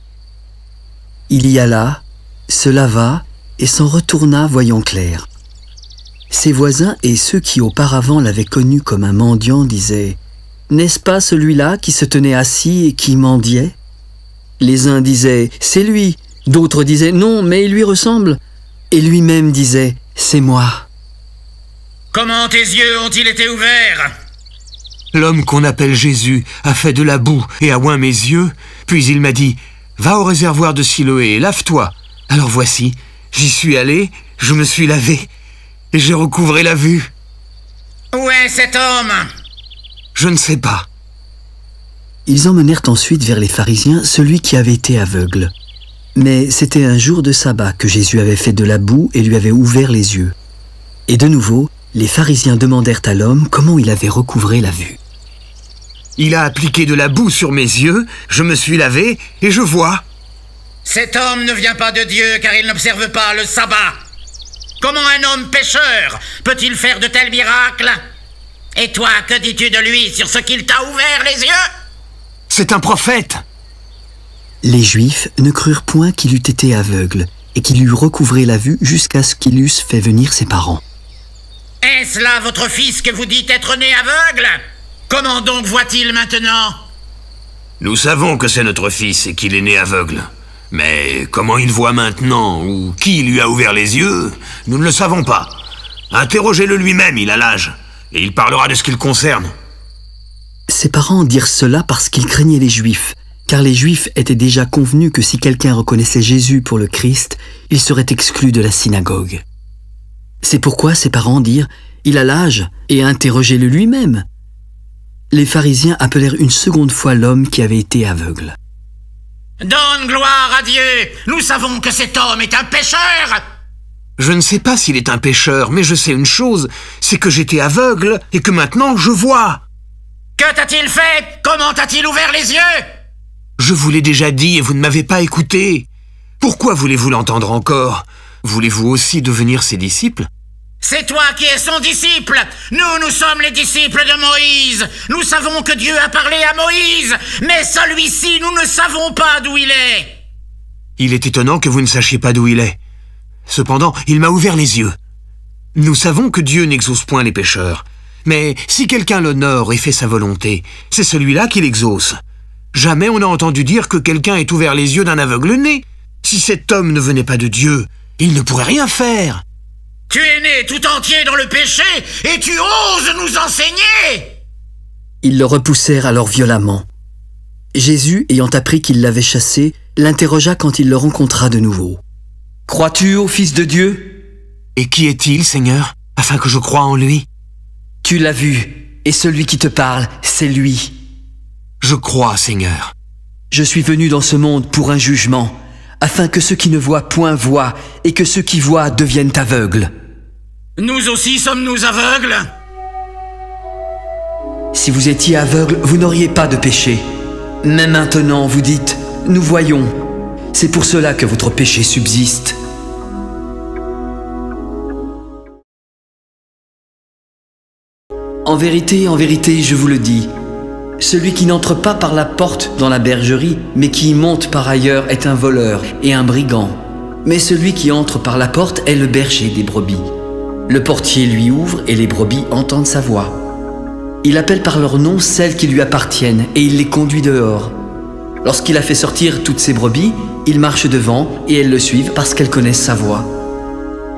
Il y alla, se lava et s'en retourna voyant clair. Ses voisins et ceux qui auparavant l'avaient connu comme un mendiant disaient « N'est-ce pas celui-là qui se tenait assis et qui mendiait ?» Les uns disaient « C'est lui », d'autres disaient « Non, mais il lui ressemble ». Et lui-même disait « C'est moi ». Comment tes yeux ont-ils été ouverts? L'homme qu'on appelle Jésus a fait de la boue et a oint mes yeux, puis il m'a dit « Va au réservoir de Siloé et lave-toi ». Alors voici, j'y suis allé, je me suis lavé, et j'ai recouvré la vue. Où est cet homme? Je ne sais pas. Ils emmenèrent ensuite vers les pharisiens celui qui avait été aveugle. Mais c'était un jour de sabbat que Jésus avait fait de la boue et lui avait ouvert les yeux. Et de nouveau, les pharisiens demandèrent à l'homme comment il avait recouvré la vue. Il a appliqué de la boue sur mes yeux, je me suis lavé et je vois. Cet homme ne vient pas de Dieu car il n'observe pas le sabbat. Comment un homme pécheur peut-il faire de tels miracles? Et toi, que dis-tu de lui sur ce qu'il t'a ouvert les yeux? C'est un prophète. Les Juifs ne crurent point qu'il eût été aveugle et qu'il eût recouvré la vue jusqu'à ce qu'il eusse fait venir ses parents. Est-ce là votre fils que vous dites être né aveugle? Comment donc voit-il maintenant? Nous savons que c'est notre fils et qu'il est né aveugle. Mais comment il voit maintenant ou qui lui a ouvert les yeux, nous ne le savons pas. Interrogez-le lui-même, il a l'âge, et il parlera de ce qui le concerne. Ses parents dirent cela parce qu'ils craignaient les Juifs, car les Juifs étaient déjà convenus que si quelqu'un reconnaissait Jésus pour le Christ, il serait exclu de la synagogue. C'est pourquoi ses parents dirent « Il a l'âge, et interrogez-le lui-même ». Les pharisiens appelèrent une seconde fois l'homme qui avait été aveugle. « Donne gloire à Dieu! Nous savons que cet homme est un pécheur! » Je ne sais pas s'il est un pécheur, mais je sais une chose, c'est que j'étais aveugle et que maintenant je vois. Que t'a-t-il fait? Comment t'a-t-il ouvert les yeux? Je vous l'ai déjà dit et vous ne m'avez pas écouté. Pourquoi voulez-vous l'entendre encore? Voulez-vous aussi devenir ses disciples? C'est toi qui es son disciple. Nous sommes les disciples de Moïse. Nous savons que Dieu a parlé à Moïse, mais celui-ci, nous ne savons pas d'où il est. Il est étonnant que vous ne sachiez pas d'où il est. Cependant, il m'a ouvert les yeux. Nous savons que Dieu n'exauce point les pécheurs. Mais si quelqu'un l'honore et fait sa volonté, c'est celui-là qui l'exauce. Jamais on n'a entendu dire que quelqu'un ait ouvert les yeux d'un aveugle-né. Si cet homme ne venait pas de Dieu, il ne pourrait rien faire. Tu es né tout entier dans le péché et tu oses nous enseigner! Ils le repoussèrent alors violemment. Jésus, ayant appris qu'il l'avait chassé, l'interrogea quand il le rencontra de nouveau. « Crois-tu au Fils de Dieu ?» ?»« Et qui est-il, Seigneur, afin que je croie en lui ?»« Tu l'as vu, et celui qui te parle, c'est lui. »« Je crois, Seigneur. »« Je suis venu dans ce monde pour un jugement, afin que ceux qui ne voient point voient, et que ceux qui voient deviennent aveugles. » Nous aussi sommes-nous aveugles? Si vous étiez aveugle, vous n'auriez pas de péché. Mais maintenant, vous dites, nous voyons. C'est pour cela que votre péché subsiste. en vérité, je vous le dis, celui qui n'entre pas par la porte dans la bergerie, mais qui y monte par ailleurs est un voleur et un brigand. Mais celui qui entre par la porte est le berger des brebis. Le portier lui ouvre et les brebis entendent sa voix. Il appelle par leur nom celles qui lui appartiennent et il les conduit dehors. Lorsqu'il a fait sortir toutes ses brebis, il marche devant et elles le suivent parce qu'elles connaissent sa voix.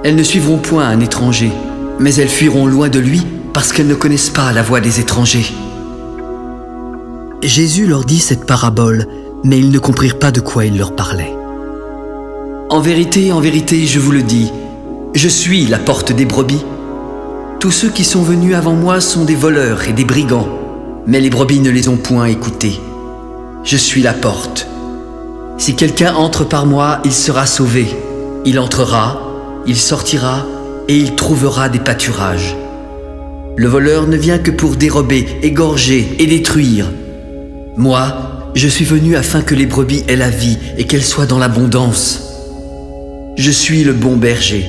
Elles ne suivront point un étranger, mais elles fuiront loin de lui parce qu'elles ne connaissent pas la voix des étrangers. Jésus leur dit cette parabole, mais ils ne comprirent pas de quoi il leur parlait. En vérité, je vous le dis, je suis la porte des brebis. Tous ceux qui sont venus avant moi sont des voleurs et des brigands, mais les brebis ne les ont point écoutés. Je suis la porte. Si quelqu'un entre par moi, il sera sauvé. Il entrera, il sortira et il trouvera des pâturages. Le voleur ne vient que pour dérober, égorger et détruire. Moi, je suis venu afin que les brebis aient la vie et qu'elles soient dans l'abondance. Je suis le bon berger.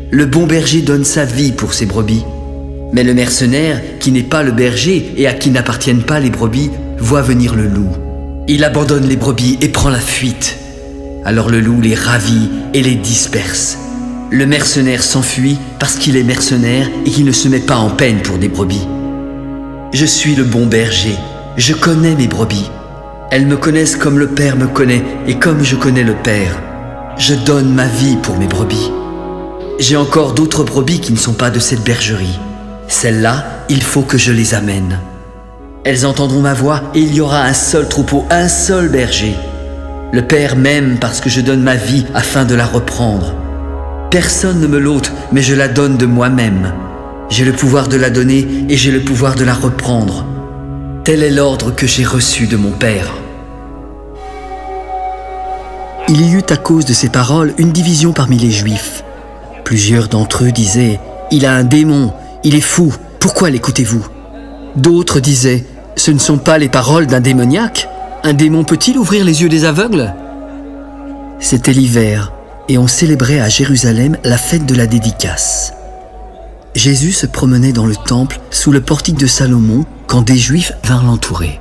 Le bon berger donne sa vie pour ses brebis. Mais le mercenaire, qui n'est pas le berger et à qui n'appartiennent pas les brebis, voit venir le loup. Il abandonne les brebis et prend la fuite. Alors le loup les ravit et les disperse. Le mercenaire s'enfuit parce qu'il est mercenaire et qu'il ne se met pas en peine pour des brebis. Je suis le bon berger. Je connais mes brebis. Elles me connaissent comme le Père me connaît et comme je connais le Père. Je donne ma vie pour mes brebis. J'ai encore d'autres brebis qui ne sont pas de cette bergerie. Celles-là, il faut que je les amène. Elles entendront ma voix et il y aura un seul troupeau, un seul berger. Le Père m'aime parce que je donne ma vie afin de la reprendre. Personne ne me l'ôte, mais je la donne de moi-même. J'ai le pouvoir de la donner et j'ai le pouvoir de la reprendre. Tel est l'ordre que j'ai reçu de mon Père. Il y eut à cause de ces paroles une division parmi les Juifs. Plusieurs d'entre eux disaient « Il a un démon, il est fou, pourquoi l'écoutez-vous » D'autres disaient « Ce ne sont pas les paroles d'un démoniaque, un démon peut-il ouvrir les yeux des aveugles ?» C'était l'hiver, et on célébrait à Jérusalem la fête de la dédicace. Jésus se promenait dans le temple sous le portique de Salomon quand des Juifs vinrent l'entourer.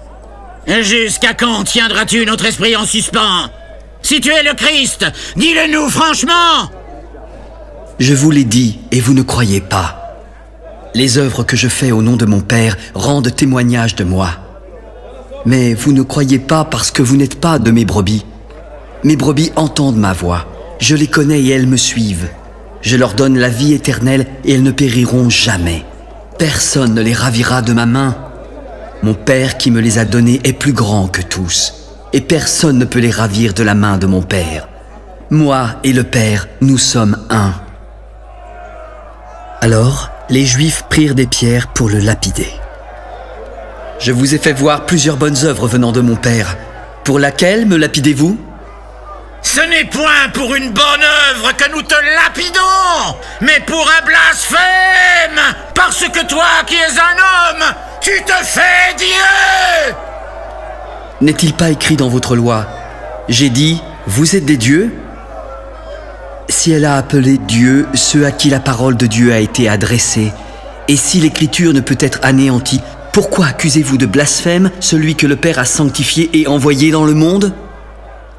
« Jusqu'à quand tiendras-tu notre esprit en suspens? Si tu es le Christ, dis-le-nous franchement !» Je vous l'ai dit et vous ne croyez pas. Les œuvres que je fais au nom de mon Père rendent témoignage de moi. Mais vous ne croyez pas parce que vous n'êtes pas de mes brebis. Mes brebis entendent ma voix. Je les connais et elles me suivent. Je leur donne la vie éternelle et elles ne périront jamais. Personne ne les ravira de ma main. Mon Père qui me les a donnés est plus grand que tous. Et personne ne peut les ravir de la main de mon Père. Moi et le Père, nous sommes un. Alors, les Juifs prirent des pierres pour le lapider. Je vous ai fait voir plusieurs bonnes œuvres venant de mon Père. Pour laquelle me lapidez-vous ? Ce n'est point pour une bonne œuvre que nous te lapidons, mais pour un blasphème, parce que toi qui es un homme, tu te fais Dieu ! N'est-il pas écrit dans votre loi ? J'ai dit, vous êtes des dieux ? Si elle a appelé Dieu ceux à qui la parole de Dieu a été adressée, et si l'écriture ne peut être anéantie, pourquoi accusez-vous de blasphème celui que le Père a sanctifié et envoyé dans le monde ?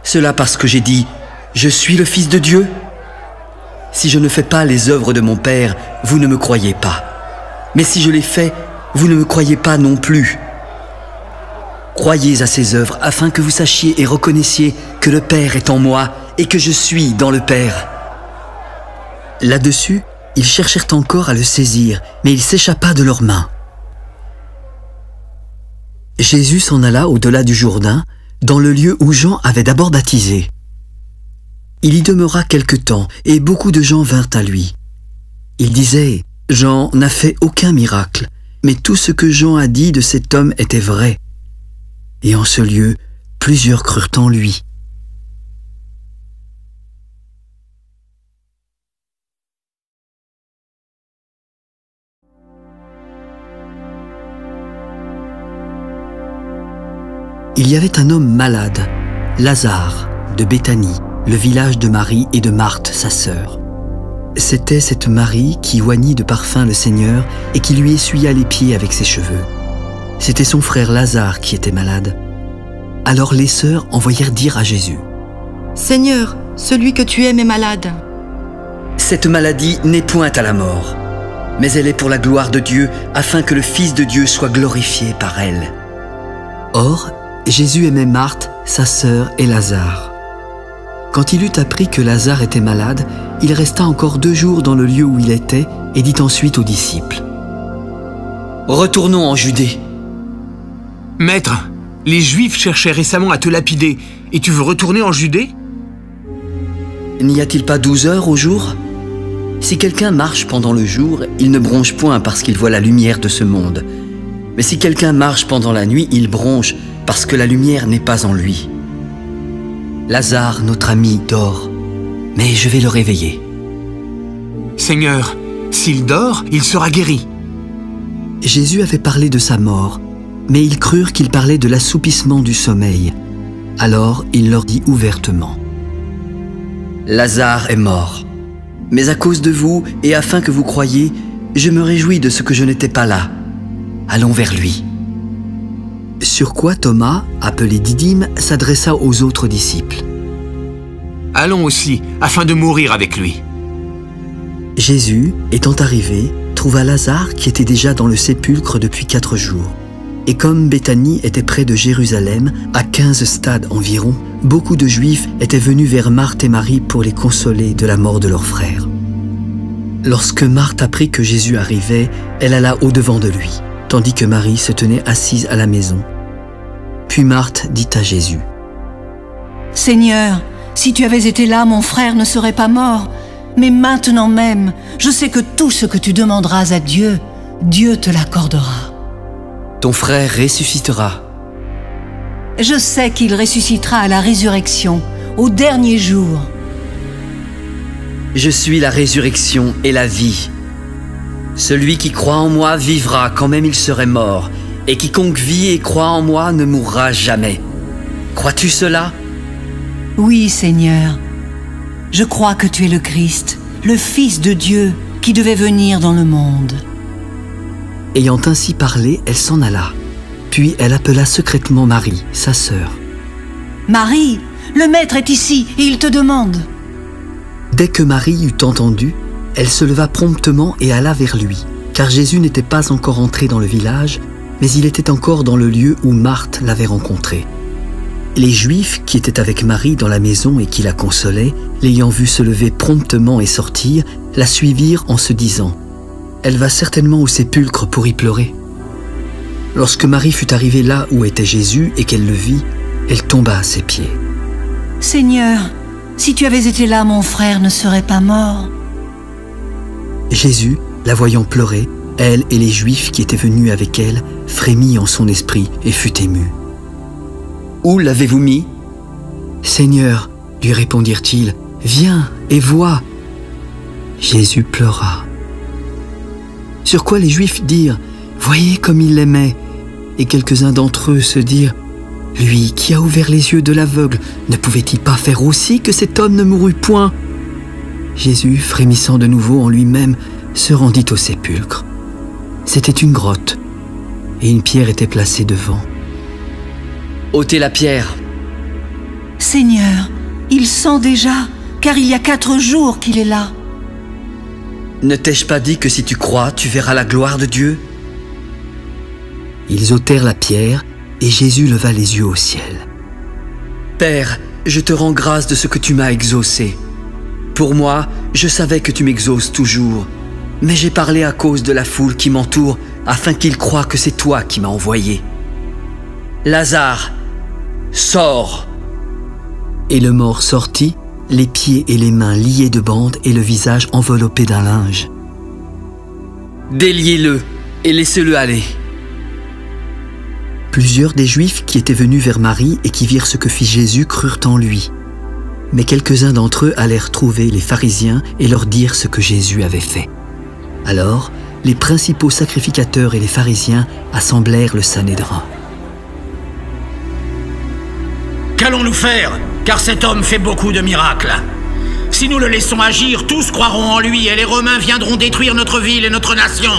Cela parce que j'ai dit, je suis le Fils de Dieu ? Si je ne fais pas les œuvres de mon Père, vous ne me croyez pas. Mais si je les fais, vous ne me croyez pas non plus. Croyez à ces œuvres afin que vous sachiez et reconnaissiez que le Père est en moi et que je suis dans le Père. Là-dessus, ils cherchèrent encore à le saisir, mais il s'échappa de leurs mains. Jésus s'en alla au-delà du Jourdain, dans le lieu où Jean avait d'abord baptisé. Il y demeura quelque temps, et beaucoup de gens vinrent à lui. Ils disaient, « Jean n'a fait aucun miracle, mais tout ce que Jean a dit de cet homme était vrai. » Et en ce lieu, plusieurs crurent en lui. Il y avait un homme malade, Lazare, de Béthanie, le village de Marie et de Marthe, sa sœur. C'était cette Marie qui oignit de parfum le Seigneur et qui lui essuya les pieds avec ses cheveux. C'était son frère Lazare qui était malade. Alors les sœurs envoyèrent dire à Jésus: « Seigneur, celui que tu aimes est malade. » Cette maladie n'est point à la mort, mais elle est pour la gloire de Dieu, afin que le Fils de Dieu soit glorifié par elle. Or, Jésus aimait Marthe, sa sœur et Lazare. Quand il eut appris que Lazare était malade, il resta encore 2 jours dans le lieu où il était et dit ensuite aux disciples: « Retournons en Judée. » « Maître, les Juifs cherchaient récemment à te lapider, et tu veux retourner en Judée ? N'y a-t-il pas 12 heures au jour ? Si quelqu'un marche pendant le jour, il ne bronche point parce qu'il voit la lumière de ce monde. Mais si quelqu'un marche pendant la nuit, il bronche parce que la lumière n'est pas en lui. Lazare, notre ami, dort, mais je vais le réveiller. » Seigneur, s'il dort, il sera guéri. Jésus avait parlé de sa mort, mais ils crurent qu'il parlait de l'assoupissement du sommeil. Alors il leur dit ouvertement: « Lazare est mort, mais à cause de vous et afin que vous croyiez, je me réjouis de ce que je n'étais pas là. Allons vers lui. » Sur quoi Thomas, appelé Didyme, s'adressa aux autres disciples: « Allons aussi, afin de mourir avec lui. » Jésus, étant arrivé, trouva Lazare qui était déjà dans le sépulcre depuis 4 jours. Et comme Béthanie était près de Jérusalem, à 15 stades environ, beaucoup de Juifs étaient venus vers Marthe et Marie pour les consoler de la mort de leur frère. Lorsque Marthe apprit que Jésus arrivait, elle alla au-devant de lui, tandis que Marie se tenait assise à la maison. Puis Marthe dit à Jésus: « Seigneur, si tu avais été là, mon frère ne serait pas mort. Mais maintenant même, je sais que tout ce que tu demanderas à Dieu, Dieu te l'accordera. » Ton frère ressuscitera. Je sais qu'il ressuscitera à la résurrection, au dernier jour. Je suis la résurrection et la vie. Celui qui croit en moi vivra quand même il serait mort, et quiconque vit et croit en moi ne mourra jamais. Crois-tu cela? Oui, Seigneur. Je crois que tu es le Christ, le Fils de Dieu, qui devait venir dans le monde. Ayant ainsi parlé, elle s'en alla. Puis elle appela secrètement Marie, sa sœur. « Marie, le Maître est ici et il te demande. » Dès que Marie eut entendu, elle se leva promptement et alla vers lui, car Jésus n'était pas encore entré dans le village, mais il était encore dans le lieu où Marthe l'avait rencontré. Les Juifs qui étaient avec Marie dans la maison et qui la consolaient, l'ayant vue se lever promptement et sortir, la suivirent en se disant: « Elle va certainement au sépulcre pour y pleurer. » Lorsque Marie fut arrivée là où était Jésus et qu'elle le vit, elle tomba à ses pieds. « Seigneur, si tu avais été là, mon frère ne serait pas mort. » Jésus, la voyant pleurer, elle et les Juifs qui étaient venus avec elle, frémit en son esprit et fut ému. « Où l'avez-vous mis ?»« Seigneur, lui répondirent-ils, viens et vois. » Jésus pleura. Sur quoi les Juifs dirent: « Voyez comme il l'aimait. » Et quelques-uns d'entre eux se dirent: « Lui qui a ouvert les yeux de l'aveugle, ne pouvait-il pas faire aussi que cet homme ne mourût point ?» Jésus, frémissant de nouveau en lui-même, se rendit au sépulcre. C'était une grotte, et une pierre était placée devant. « Ôtez la pierre. » « Seigneur, il sent déjà, car il y a 4 jours qu'il est là. » « Ne t'ai-je pas dit que si tu crois, tu verras la gloire de Dieu ?» Ils ôtèrent la pierre, et Jésus leva les yeux au ciel. « Père, je te rends grâce de ce que tu m'as exaucé. Pour moi, je savais que tu m'exauces toujours, mais j'ai parlé à cause de la foule qui m'entoure, afin qu'ils croient que c'est toi qui m'as envoyé. Lazare, sors !» Et le mort sortit, les pieds et les mains liés de bandes et le visage enveloppé d'un linge. « Déliez-le et laissez-le aller. » Plusieurs des Juifs qui étaient venus vers Marie et qui virent ce que fit Jésus crurent en lui. Mais quelques-uns d'entre eux allèrent trouver les pharisiens et leur dire ce que Jésus avait fait. Alors, les principaux sacrificateurs et les pharisiens assemblèrent le Sanhédrin. Qu'allons-nous faire? Car cet homme fait beaucoup de miracles. Si nous le laissons agir, tous croiront en lui et les Romains viendront détruire notre ville et notre nation. »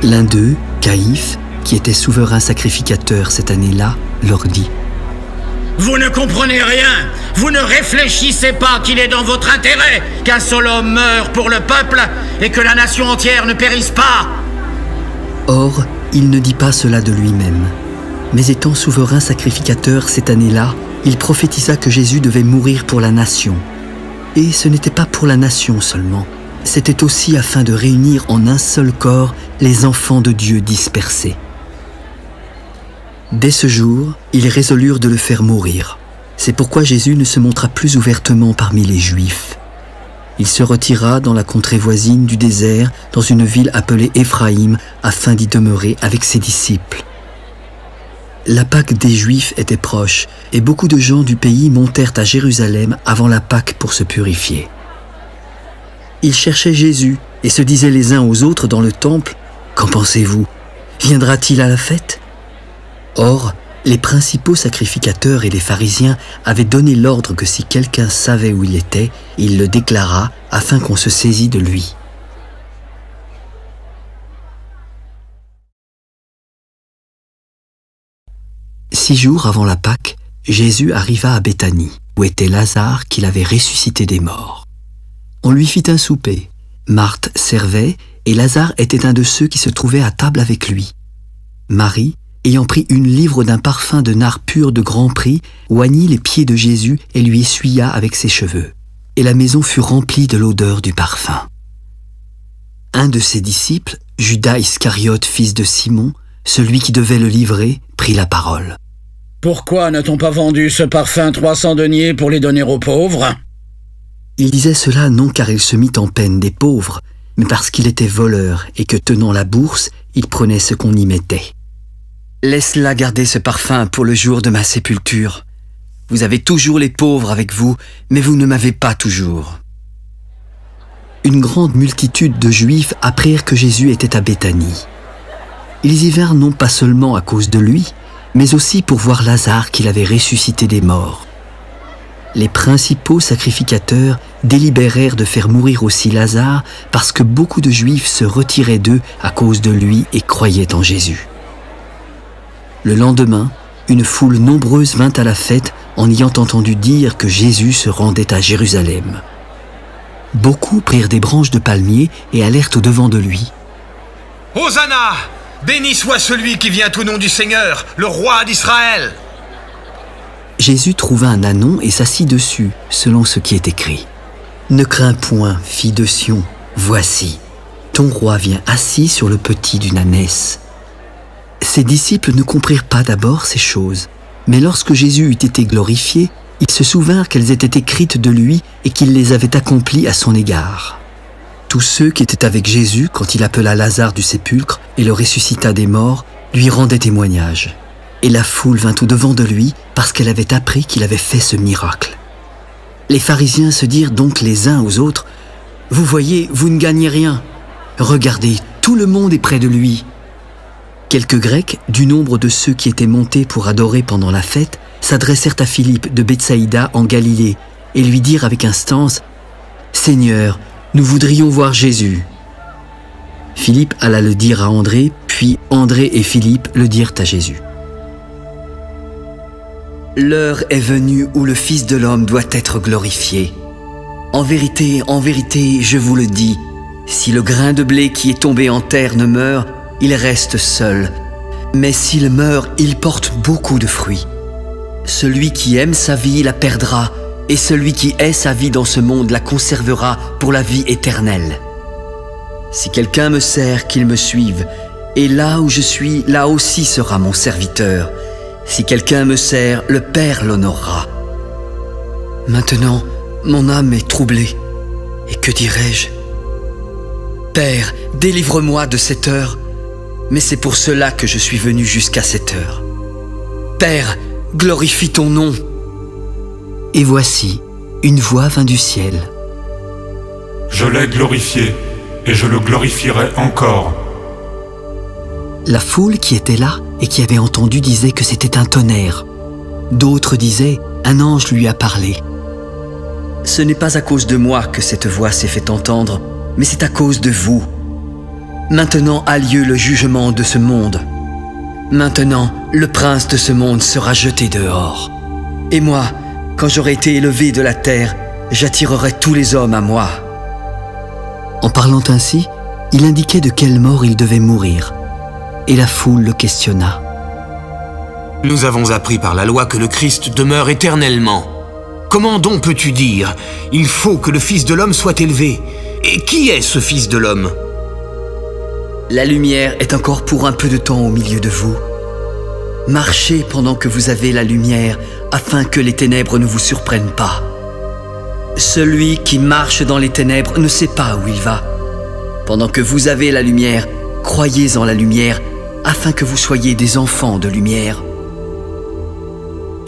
L'un d'eux, Caïphe, qui était souverain sacrificateur cette année-là, leur dit: « Vous ne comprenez rien. Vous ne réfléchissez pas qu'il est dans votre intérêt qu'un seul homme meure pour le peuple et que la nation entière ne périsse pas. » Or, il ne dit pas cela de lui-même. Mais étant souverain sacrificateur cette année-là, il prophétisa que Jésus devait mourir pour la nation. Et ce n'était pas pour la nation seulement, c'était aussi afin de réunir en un seul corps les enfants de Dieu dispersés. Dès ce jour, ils résolurent de le faire mourir. C'est pourquoi Jésus ne se montra plus ouvertement parmi les Juifs. Il se retira dans la contrée voisine du désert, dans une ville appelée Éphraïm, afin d'y demeurer avec ses disciples. La Pâque des Juifs était proche, et beaucoup de gens du pays montèrent à Jérusalem avant la Pâque pour se purifier. Ils cherchaient Jésus et se disaient les uns aux autres dans le temple: « Qu'en pensez-vous? Viendra-t-il à la fête ?» Or, les principaux sacrificateurs et les pharisiens avaient donné l'ordre que si quelqu'un savait où il était, il le déclara afin qu'on se saisît de lui. Six jours avant la Pâque, Jésus arriva à Béthanie, où était Lazare qu'il avait ressuscité des morts. On lui fit un souper. Marthe servait, et Lazare était un de ceux qui se trouvaient à table avec lui. Marie, ayant pris une livre d'un parfum de nard pur de grand prix, oignit les pieds de Jésus et lui essuya avec ses cheveux. Et la maison fut remplie de l'odeur du parfum. Un de ses disciples, Judas Iscariote, fils de Simon, celui qui devait le livrer, prit la parole. « Pourquoi n'a-t-on pas vendu ce parfum 300 deniers pour les donner aux pauvres ?» Il disait cela non car il se mit en peine des pauvres, mais parce qu'il était voleur et que, tenant la bourse, il prenait ce qu'on y mettait. « Laisse-la garder ce parfum pour le jour de ma sépulture. Vous avez toujours les pauvres avec vous, mais vous ne m'avez pas toujours. » Une grande multitude de Juifs apprirent que Jésus était à Béthanie. Ils y vinrent non pas seulement à cause de lui, mais aussi pour voir Lazare qu'il avait ressuscité des morts. Les principaux sacrificateurs délibérèrent de faire mourir aussi Lazare parce que beaucoup de Juifs se retiraient d'eux à cause de lui et croyaient en Jésus. Le lendemain, une foule nombreuse vint à la fête en ayant entendu dire que Jésus se rendait à Jérusalem. Beaucoup prirent des branches de palmier et allèrent au-devant de lui. « Hosanna! Béni soit celui qui vient au nom du Seigneur, le roi d'Israël !» Jésus trouva un ânon et s'assit dessus, selon ce qui est écrit. « Ne crains point, fille de Sion, voici, ton roi vient assis sur le petit d'une ânesse. » Ses disciples ne comprirent pas d'abord ces choses, mais lorsque Jésus eut été glorifié, ils se souvinrent qu'elles étaient écrites de lui et qu'il les avait accomplies à son égard. Tous ceux qui étaient avec Jésus quand il appela Lazare du sépulcre et le ressuscita des morts lui rendaient témoignage. Et la foule vint au-devant de lui parce qu'elle avait appris qu'il avait fait ce miracle. Les pharisiens se dirent donc les uns aux autres: « Vous voyez, vous ne gagnez rien. Regardez, tout le monde est près de lui. » Quelques Grecs, du nombre de ceux qui étaient montés pour adorer pendant la fête, s'adressèrent à Philippe de Bethsaïda en Galilée et lui dirent avec instance: « Seigneur, nous voudrions voir Jésus. » Philippe alla le dire à André, puis André et Philippe le dirent à Jésus. « L'heure est venue où le Fils de l'homme doit être glorifié. En vérité, je vous le dis, si le grain de blé qui est tombé en terre ne meurt, il reste seul. Mais s'il meurt, il porte beaucoup de fruits. Celui qui aime sa vie la perdra, et celui qui hait sa vie dans ce monde la conservera pour la vie éternelle. Si quelqu'un me sert, qu'il me suive, et là où je suis, là aussi sera mon serviteur. Si quelqu'un me sert, le Père l'honorera. Maintenant, mon âme est troublée, et que dirai-je? Père, délivre-moi de cette heure, mais c'est pour cela que je suis venu jusqu'à cette heure. Père, glorifie ton nom. » Et voici, une voix vint du ciel. « Je l'ai glorifié, et je le glorifierai encore. » La foule qui était là et qui avait entendu disait que c'était un tonnerre. D'autres disaient: un ange lui a parlé. ce n'est pas à cause de moi que cette voix s'est fait entendre, mais c'est à cause de vous. Maintenant a lieu le jugement de ce monde. Maintenant, le prince de ce monde sera jeté dehors. Et moi, quand j'aurai été élevé de la terre, j'attirerai tous les hommes à moi. » En parlant ainsi, il indiquait de quelle mort il devait mourir. Et la foule le questionna. « Nous avons appris par la loi que le Christ demeure éternellement. Comment donc peux-tu dire « Il faut que le Fils de l'homme soit élevé » ? Et qui est ce Fils de l'homme ? La lumière est encore pour un peu de temps au milieu de vous. Marchez pendant que vous avez la lumière, afin que les ténèbres ne vous surprennent pas. Celui qui marche dans les ténèbres ne sait pas où il va. Pendant que vous avez la lumière, croyez en la lumière, afin que vous soyez des enfants de lumière. »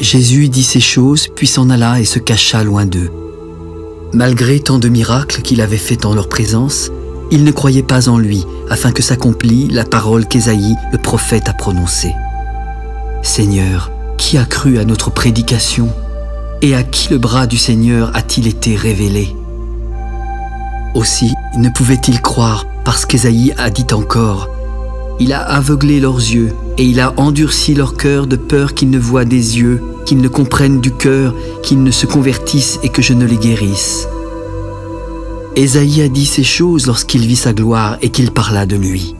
Jésus dit ces choses, puis s'en alla et se cacha loin d'eux. Malgré tant de miracles qu'il avait faits en leur présence, ils ne croyaient pas en lui, afin que s'accomplît la parole qu'Ésaïe, le prophète, a prononcée. « Seigneur, qui a cru à notre prédication ? Et à qui le bras du Seigneur a-t-il été révélé ?» Aussi ne pouvaient-ils croire, parce qu'Ésaïe a dit encore « Il a aveuglé leurs yeux, et il a endurci leur cœur de peur qu'ils ne voient des yeux, qu'ils ne comprennent du cœur, qu'ils ne se convertissent et que je ne les guérisse. » Ésaïe a dit ces choses lorsqu'il vit sa gloire et qu'il parla de lui.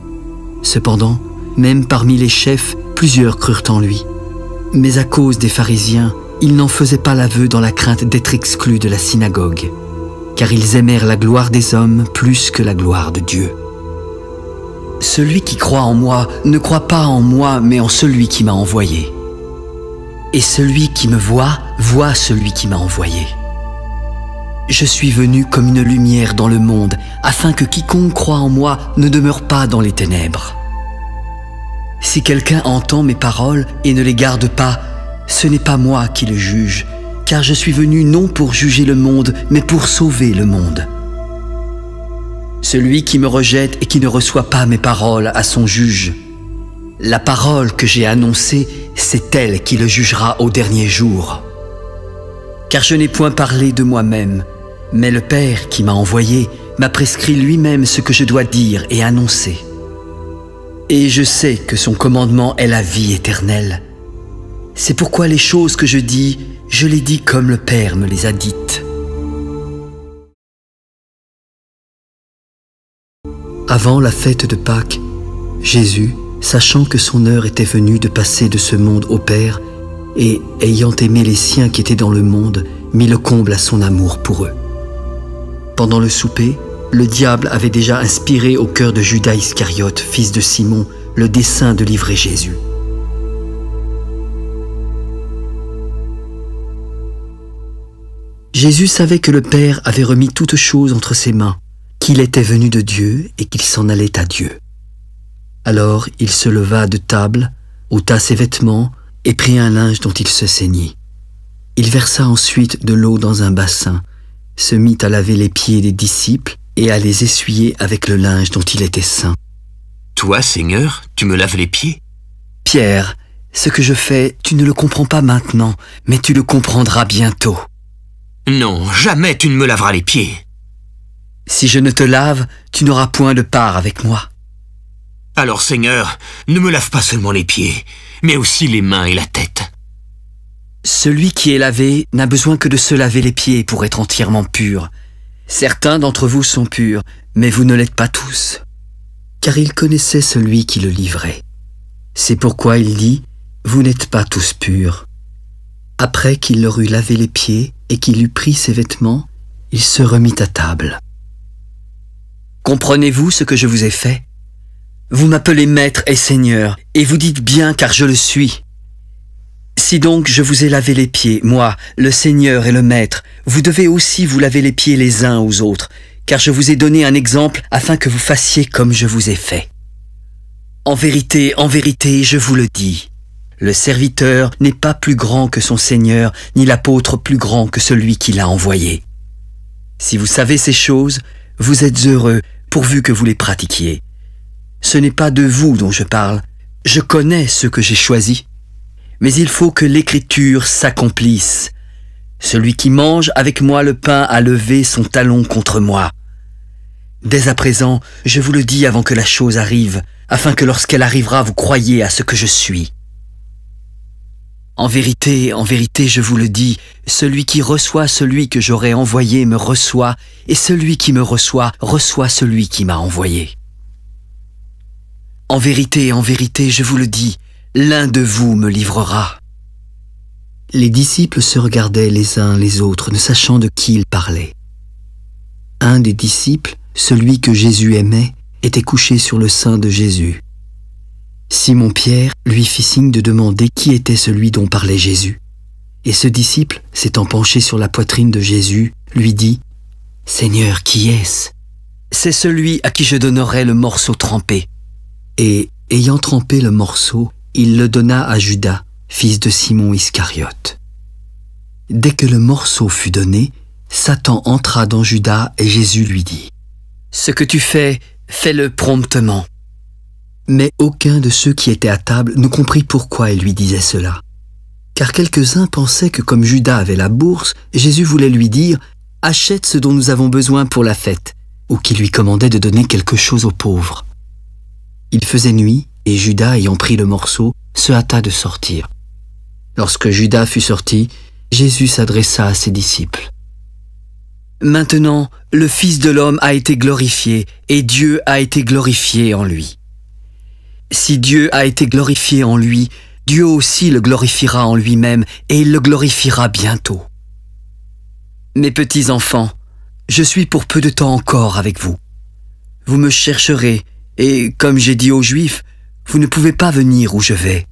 Cependant, même parmi les chefs, plusieurs crurent en lui. Mais à cause des pharisiens, ils n'en faisaient pas l'aveu dans la crainte d'être exclus de la synagogue, car ils aimèrent la gloire des hommes plus que la gloire de Dieu. Celui qui croit en moi ne croit pas en moi, mais en celui qui m'a envoyé. Et celui qui me voit, voit celui qui m'a envoyé. Je suis venu comme une lumière dans le monde, afin que quiconque croit en moi ne demeure pas dans les ténèbres. Si quelqu'un entend mes paroles et ne les garde pas, ce n'est pas moi qui le juge, car je suis venu non pour juger le monde, mais pour sauver le monde. Celui qui me rejette et qui ne reçoit pas mes paroles a son juge. La parole que j'ai annoncée, c'est elle qui le jugera au dernier jour. Car je n'ai point parlé de moi-même, mais le Père qui m'a envoyé m'a prescrit lui-même ce que je dois dire et annoncer. Et je sais que son commandement est la vie éternelle. C'est pourquoi les choses que je dis, je les dis comme le Père me les a dites. Avant la fête de Pâques, Jésus, sachant que son heure était venue de passer de ce monde au Père, et ayant aimé les siens qui étaient dans le monde, mit le comble à son amour pour eux. Pendant le souper, le diable avait déjà inspiré au cœur de Judas Iscariote, fils de Simon, le dessein de livrer Jésus. Jésus savait que le Père avait remis toutes choses entre ses mains, qu'il était venu de Dieu et qu'il s'en allait à Dieu. Alors il se leva de table, ôta ses vêtements et prit un linge dont il se ceignit. Il versa ensuite de l'eau dans un bassin, se mit à laver les pieds des disciples et à les essuyer avec le linge dont il était saint. « Toi, Seigneur, tu me laves les pieds ?» « Pierre, ce que je fais, tu ne le comprends pas maintenant, mais tu le comprendras bientôt. » « Non, jamais tu ne me laveras les pieds. »« Si je ne te lave, tu n'auras point de part avec moi. » Alors, Seigneur, ne me lave pas seulement les pieds, mais aussi les mains et la tête. » Celui qui est lavé n'a besoin que de se laver les pieds pour être entièrement pur. Certains d'entre vous sont purs, mais vous ne l'êtes pas tous. Car il connaissait celui qui le livrait. C'est pourquoi il dit, « Vous n'êtes pas tous purs. » Après qu'il leur eut lavé les pieds et qu'il eut pris ses vêtements, il se remit à table. « Comprenez-vous ce que je vous ai fait ? Vous m'appelez Maître et Seigneur, et vous dites bien car je le suis. Si donc je vous ai lavé les pieds, moi, le Seigneur et le Maître, vous devez aussi vous laver les pieds les uns aux autres, car je vous ai donné un exemple afin que vous fassiez comme je vous ai fait. En vérité, je vous le dis, le serviteur n'est pas plus grand que son Seigneur, ni l'apôtre plus grand que celui qui l'a envoyé. Si vous savez ces choses, vous êtes heureux, pourvu que vous les pratiquiez. Ce n'est pas de vous dont je parle, je connais ceux que j'ai choisis. Mais il faut que l'Écriture s'accomplisse. Celui qui mange avec moi le pain a levé son talon contre moi. Dès à présent, je vous le dis avant que la chose arrive, afin que lorsqu'elle arrivera, vous croyiez à ce que je suis. En vérité, je vous le dis, celui qui reçoit celui que j'aurai envoyé me reçoit, et celui qui me reçoit, reçoit celui qui m'a envoyé. En vérité, je vous le dis, l'un de vous me livrera. » Les disciples se regardaient les uns les autres, ne sachant de qui ils parlaient. Un des disciples, celui que Jésus aimait, était couché sur le sein de Jésus. Simon-Pierre lui fit signe de demander qui était celui dont parlait Jésus. Et ce disciple, s'étant penché sur la poitrine de Jésus, lui dit « Seigneur, qui est-ce » ? « C'est celui à qui je donnerai le morceau trempé. » Et, ayant trempé le morceau, il le donna à Judas, fils de Simon Iscariote. Dès que le morceau fut donné, Satan entra dans Judas et Jésus lui dit « Ce que tu fais, fais-le promptement. » Mais aucun de ceux qui étaient à table ne comprit pourquoi il lui disait cela. Car quelques-uns pensaient que comme Judas avait la bourse, Jésus voulait lui dire « Achète ce dont nous avons besoin pour la fête », ou qu'il lui commandait de donner quelque chose aux pauvres. Il faisait nuit, et Judas, ayant pris le morceau, se hâta de sortir. Lorsque Judas fut sorti, Jésus s'adressa à ses disciples. « Maintenant, le Fils de l'homme a été glorifié, et Dieu a été glorifié en lui. Si Dieu a été glorifié en lui, Dieu aussi le glorifiera en lui-même, et il le glorifiera bientôt. Mes petits enfants, je suis pour peu de temps encore avec vous. Vous me chercherez, et comme j'ai dit aux Juifs, vous ne pouvez pas venir où je vais.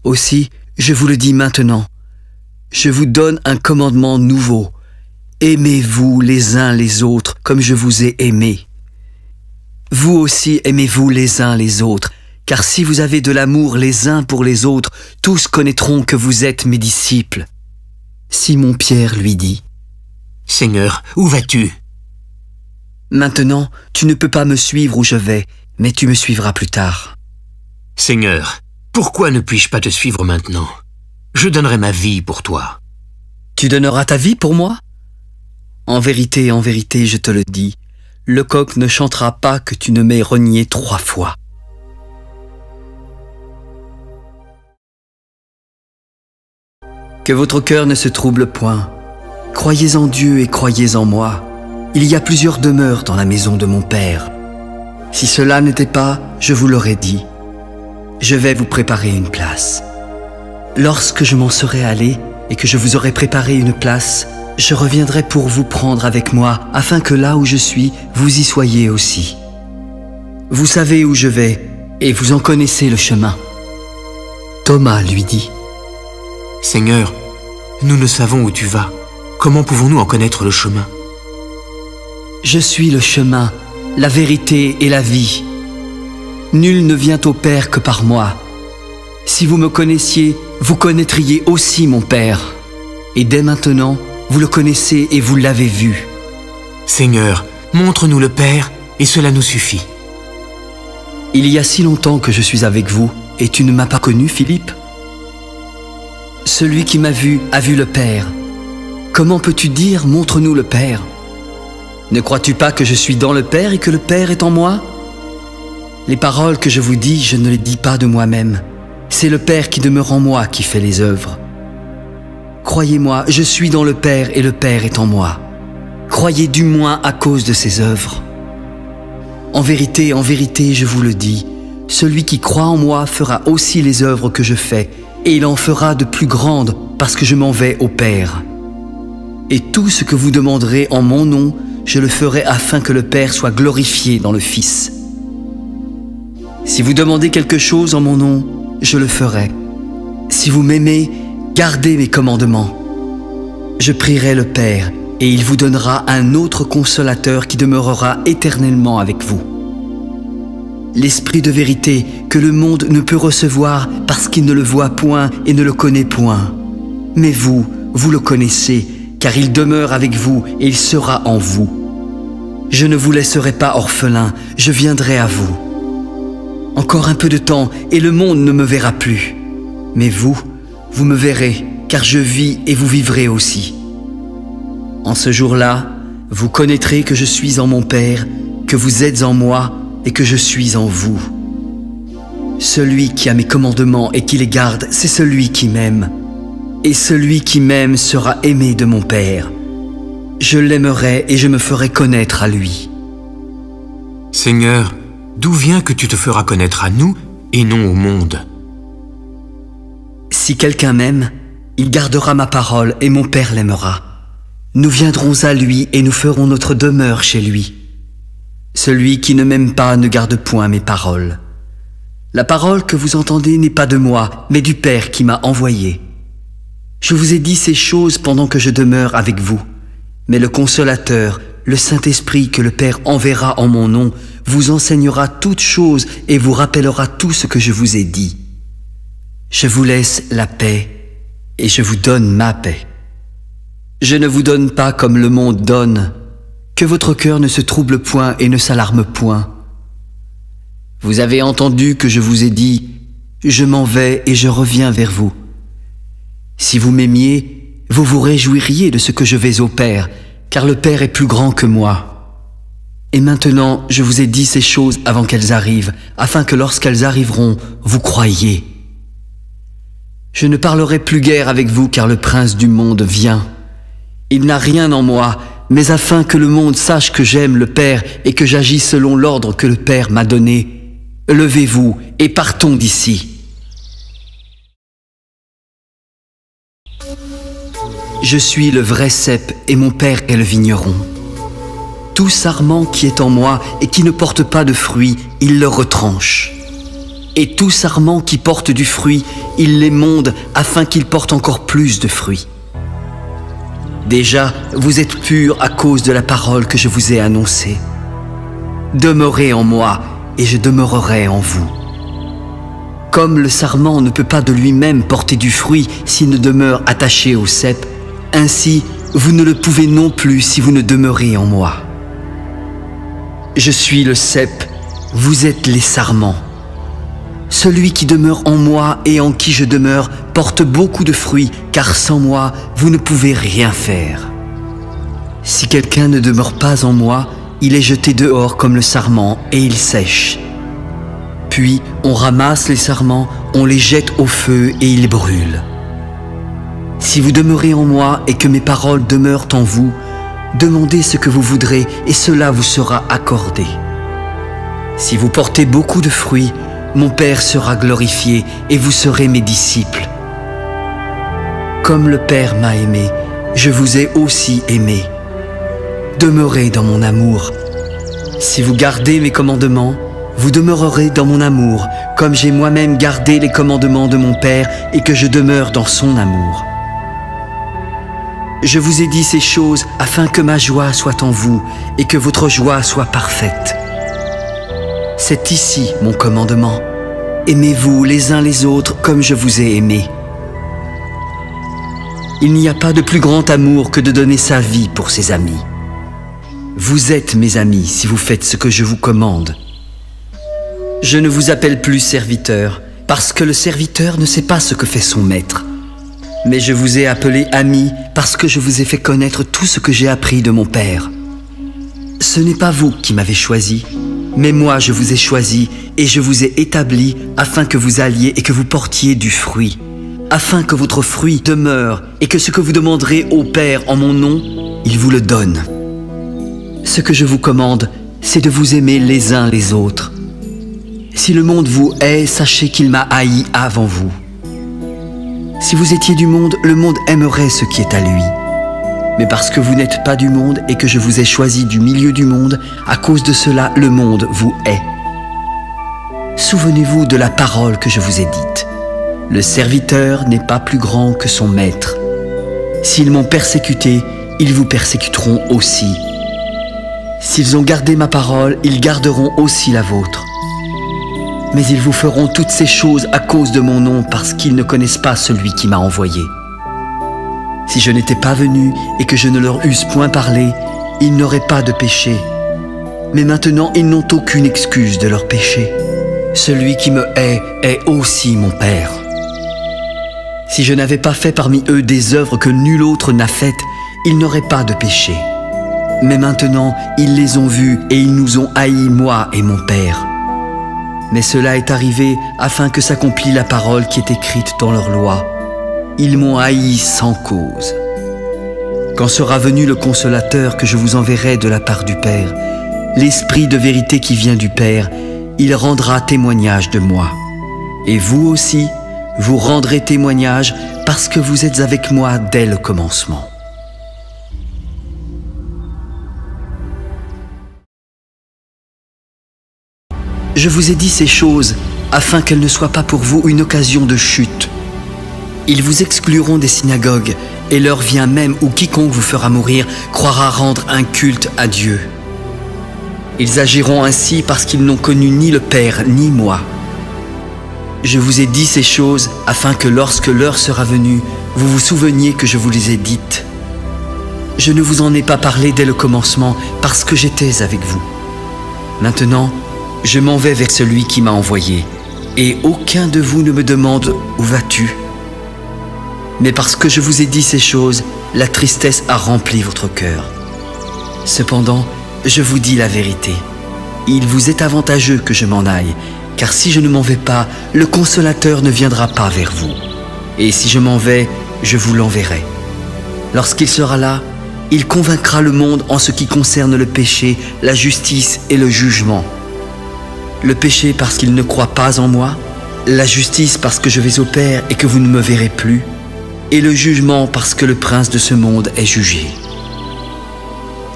Aussi, je vous le dis maintenant, je vous donne un commandement nouveau. Aimez-vous les uns les autres comme je vous ai aimés. Vous aussi aimez-vous les uns les autres, car si vous avez de l'amour les uns pour les autres, tous connaîtront que vous êtes mes disciples. » Simon-Pierre lui dit « Seigneur, où vas-tu » ? « Maintenant, tu ne peux pas me suivre où je vais, mais tu me suivras plus tard. »« Seigneur, pourquoi ne puis-je pas te suivre maintenant ? Je donnerai ma vie pour toi. »« Tu donneras ta vie pour moi ? En vérité, je te le dis, le coq ne chantera pas que tu ne m'aies renié 3 fois. » Que votre cœur ne se trouble point. Croyez en Dieu et croyez en moi. Il y a plusieurs demeures dans la maison de mon Père. Si cela n'était pas, je vous l'aurais dit. Je vais vous préparer une place. Lorsque je m'en serai allé et que je vous aurai préparé une place, je reviendrai pour vous prendre avec moi, afin que là où je suis, vous y soyez aussi. Vous savez où je vais, et vous en connaissez le chemin. Thomas lui dit « Seigneur, nous ne savons où tu vas. Comment pouvons-nous en connaître le chemin ? » Je suis le chemin, la vérité et la vie. Nul ne vient au Père que par moi. Si vous me connaissiez, vous connaîtriez aussi mon Père. Et dès maintenant, vous le connaissez et vous l'avez vu. Seigneur, montre-nous le Père, et cela nous suffit. Il y a si longtemps que je suis avec vous, et tu ne m'as pas connu, Philippe ? Celui qui m'a vu a vu le Père. Comment peux-tu dire « Montre-nous le Père » ? Ne crois-tu pas que je suis dans le Père et que le Père est en moi ? Les paroles que je vous dis, je ne les dis pas de moi-même. C'est le Père qui demeure en moi qui fait les œuvres. Croyez-moi, je suis dans le Père et le Père est en moi. Croyez du moins à cause de ses œuvres. En vérité, je vous le dis, celui qui croit en moi fera aussi les œuvres que je fais, et il en fera de plus grandes parce que je m'en vais au Père. Et tout ce que vous demanderez en mon nom, je le ferai afin que le Père soit glorifié dans le Fils. Si vous demandez quelque chose en mon nom, je le ferai. Si vous m'aimez, gardez mes commandements. Je prierai le Père, et il vous donnera un autre consolateur qui demeurera éternellement avec vous. L'Esprit de vérité que le monde ne peut recevoir parce qu'il ne le voit point et ne le connaît point. Mais vous, vous le connaissez, car il demeure avec vous et il sera en vous. Je ne vous laisserai pas orphelin, je viendrai à vous. Encore un peu de temps et le monde ne me verra plus. Mais vous, vous me verrez, car je vis et vous vivrez aussi. En ce jour-là, vous connaîtrez que je suis en mon Père, que vous êtes en moi et que je suis en vous. Celui qui a mes commandements et qui les garde, c'est celui qui m'aime. Et celui qui m'aime sera aimé de mon Père. Je l'aimerai et je me ferai connaître à lui. Seigneur, d'où vient que tu te feras connaître à nous et non au monde? Si quelqu'un m'aime, il gardera ma parole et mon Père l'aimera. Nous viendrons à lui et nous ferons notre demeure chez lui. Celui qui ne m'aime pas ne garde point mes paroles. La parole que vous entendez n'est pas de moi, mais du Père qui m'a envoyé. Je vous ai dit ces choses pendant que je demeure avec vous. Mais le Consolateur, le Saint-Esprit que le Père enverra en mon nom, vous enseignera toutes choses et vous rappellera tout ce que je vous ai dit. Je vous laisse la paix et je vous donne ma paix. Je ne vous donne pas comme le monde donne. Que votre cœur ne se trouble point et ne s'alarme point. Vous avez entendu que je vous ai dit, je m'en vais et je reviens vers vous. Si vous m'aimiez, vous vous réjouiriez de ce que je vais au Père, car le Père est plus grand que moi. Et maintenant, je vous ai dit ces choses avant qu'elles arrivent, afin que lorsqu'elles arriveront, vous croyiez. Je ne parlerai plus guère avec vous, car le prince du monde vient. Il n'a rien en moi, mais afin que le monde sache que j'aime le Père et que j'agis selon l'ordre que le Père m'a donné, levez-vous et partons d'ici. Je suis le vrai cep et mon Père est le vigneron. Tout sarment qui est en moi et qui ne porte pas de fruit, il le retranche. Et tout sarment qui porte du fruit, il l'émonde afin qu'il porte encore plus de fruits. Déjà, vous êtes purs à cause de la parole que je vous ai annoncée. Demeurez en moi et je demeurerai en vous. Comme le sarment ne peut pas de lui-même porter du fruit s'il ne demeure attaché au cep, ainsi vous ne le pouvez non plus si vous ne demeurez en moi. Je suis le cep, vous êtes les sarments. Celui qui demeure en moi et en qui je demeure porte beaucoup de fruits, car sans moi, vous ne pouvez rien faire. Si quelqu'un ne demeure pas en moi, il est jeté dehors comme le sarment et il sèche. Puis on ramasse les sarments, on les jette au feu et ils brûlent. Si vous demeurez en moi et que mes paroles demeurent en vous, demandez ce que vous voudrez et cela vous sera accordé. Si vous portez beaucoup de fruits, mon Père sera glorifié et vous serez mes disciples. Comme le Père m'a aimé, je vous ai aussi aimé. Demeurez dans mon amour. Si vous gardez mes commandements, vous demeurerez dans mon amour, comme j'ai moi-même gardé les commandements de mon Père et que je demeure dans son amour. Je vous ai dit ces choses afin que ma joie soit en vous et que votre joie soit parfaite. C'est ici mon commandement. Aimez-vous les uns les autres comme je vous ai aimés. Il n'y a pas de plus grand amour que de donner sa vie pour ses amis. Vous êtes mes amis si vous faites ce que je vous commande. Je ne vous appelle plus serviteur, parce que le serviteur ne sait pas ce que fait son maître. Mais je vous ai appelé amis parce que je vous ai fait connaître tout ce que j'ai appris de mon Père. Ce n'est pas vous qui m'avez choisi, mais moi je vous ai choisi et je vous ai établi afin que vous alliez et que vous portiez du fruit, afin que votre fruit demeure et que ce que vous demanderez au Père en mon nom, il vous le donne. Ce que je vous commande, c'est de vous aimer les uns les autres. Si le monde vous hait, sachez qu'il m'a haï avant vous. Si vous étiez du monde, le monde aimerait ce qui est à lui. Mais parce que vous n'êtes pas du monde et que je vous ai choisi du milieu du monde, à cause de cela, le monde vous hait. Souvenez-vous de la parole que je vous ai dite. Le serviteur n'est pas plus grand que son maître. S'ils m'ont persécuté, ils vous persécuteront aussi. S'ils ont gardé ma parole, ils garderont aussi la vôtre. Mais ils vous feront toutes ces choses à cause de mon nom parce qu'ils ne connaissent pas celui qui m'a envoyé. Si je n'étais pas venu et que je ne leur eusse point parlé, ils n'auraient pas de péché. Mais maintenant, ils n'ont aucune excuse de leur péché. Celui qui me hait est aussi mon Père. Si je n'avais pas fait parmi eux des œuvres que nul autre n'a faites, ils n'auraient pas de péché. Mais maintenant, ils les ont vus et ils nous ont haïs, moi et mon Père. Mais cela est arrivé afin que s'accomplisse la parole qui est écrite dans leur loi. Ils m'ont haï sans cause. Quand sera venu le Consolateur que je vous enverrai de la part du Père, l'Esprit de vérité qui vient du Père, il rendra témoignage de moi. Et vous aussi, vous rendrez témoignage parce que vous êtes avec moi dès le commencement. Je vous ai dit ces choses afin qu'elles ne soient pas pour vous une occasion de chute. Ils vous excluront des synagogues, et l'heure vient même où quiconque vous fera mourir croira rendre un culte à Dieu. Ils agiront ainsi parce qu'ils n'ont connu ni le Père ni moi. Je vous ai dit ces choses afin que lorsque l'heure sera venue, vous vous souveniez que je vous les ai dites. Je ne vous en ai pas parlé dès le commencement parce que j'étais avec vous. Maintenant, je m'en vais vers celui qui m'a envoyé, et aucun de vous ne me demande « Où vas-tu » Mais parce que je vous ai dit ces choses, la tristesse a rempli votre cœur. Cependant, je vous dis la vérité. Il vous est avantageux que je m'en aille, car si je ne m'en vais pas, le Consolateur ne viendra pas vers vous. Et si je m'en vais, je vous l'enverrai. Lorsqu'il sera là, il convaincra le monde en ce qui concerne le péché, la justice et le jugement. Le péché parce qu'il ne croit pas en moi, la justice parce que je vais au Père et que vous ne me verrez plus, et le jugement parce que le prince de ce monde est jugé.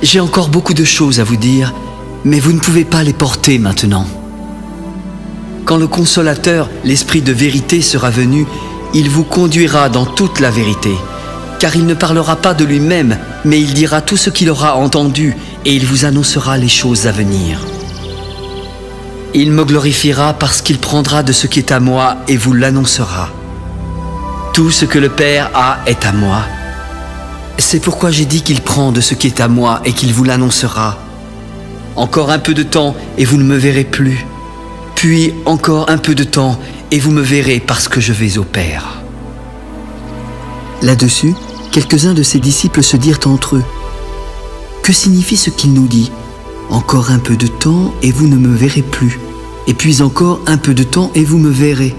J'ai encore beaucoup de choses à vous dire, mais vous ne pouvez pas les porter maintenant. Quand le Consolateur, l'Esprit de vérité, sera venu, il vous conduira dans toute la vérité, car il ne parlera pas de lui-même, mais il dira tout ce qu'il aura entendu, et il vous annoncera les choses à venir. Il me glorifiera parce qu'il prendra de ce qui est à moi et vous l'annoncera. Tout ce que le Père a est à moi. C'est pourquoi j'ai dit qu'il prend de ce qui est à moi et qu'il vous l'annoncera. Encore un peu de temps et vous ne me verrez plus. Puis encore un peu de temps et vous me verrez parce que je vais au Père. Là-dessus, quelques-uns de ses disciples se dirent entre eux. Que signifie ce qu'il nous dit ? Encore un peu de temps et vous ne me verrez plus. Et puis encore un peu de temps et vous me verrez.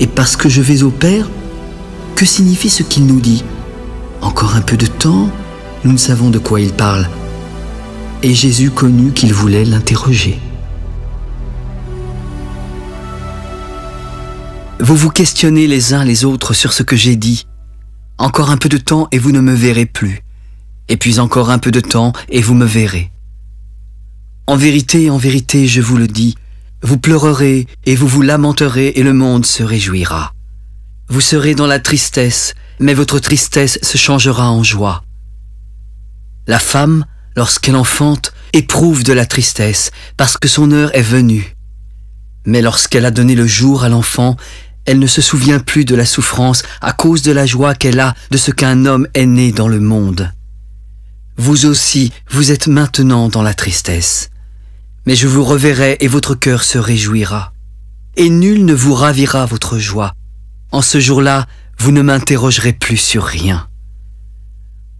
Et parce que je vais au Père, que signifie ce qu'il nous dit ? Encore un peu de temps, nous ne savons de quoi il parle. Et Jésus connut qu'il voulait l'interroger. Vous vous questionnez les uns les autres sur ce que j'ai dit. Encore un peu de temps et vous ne me verrez plus. Et puis encore un peu de temps et vous me verrez. En vérité, je vous le dis, vous pleurerez et vous vous lamenterez et le monde se réjouira. Vous serez dans la tristesse, mais votre tristesse se changera en joie. La femme, lorsqu'elle enfante, éprouve de la tristesse, parce que son heure est venue. Mais lorsqu'elle a donné le jour à l'enfant, elle ne se souvient plus de la souffrance à cause de la joie qu'elle a de ce qu'un homme est né dans le monde. Vous aussi, vous êtes maintenant dans la tristesse. Mais je vous reverrai et votre cœur se réjouira. Et nul ne vous ravira votre joie. En ce jour-là, vous ne m'interrogerez plus sur rien.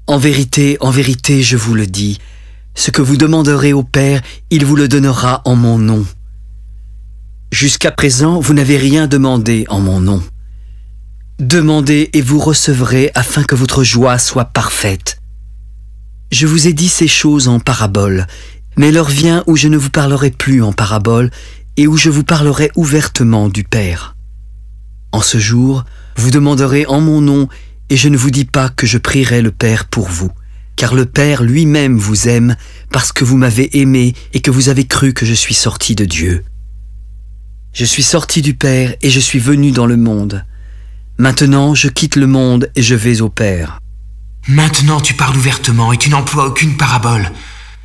En vérité, je vous le dis, ce que vous demanderez au Père, il vous le donnera en mon nom. Jusqu'à présent, vous n'avez rien demandé en mon nom. Demandez et vous recevrez afin que votre joie soit parfaite. Je vous ai dit ces choses en parabole, mais l'heure vient où je ne vous parlerai plus en parabole et où je vous parlerai ouvertement du Père. En ce jour, vous demanderez en mon nom et je ne vous dis pas que je prierai le Père pour vous, car le Père lui-même vous aime parce que vous m'avez aimé et que vous avez cru que je suis sorti de Dieu. Je suis sorti du Père et je suis venu dans le monde. Maintenant, je quitte le monde et je vais au Père. Maintenant tu parles ouvertement et tu n'emploies aucune parabole.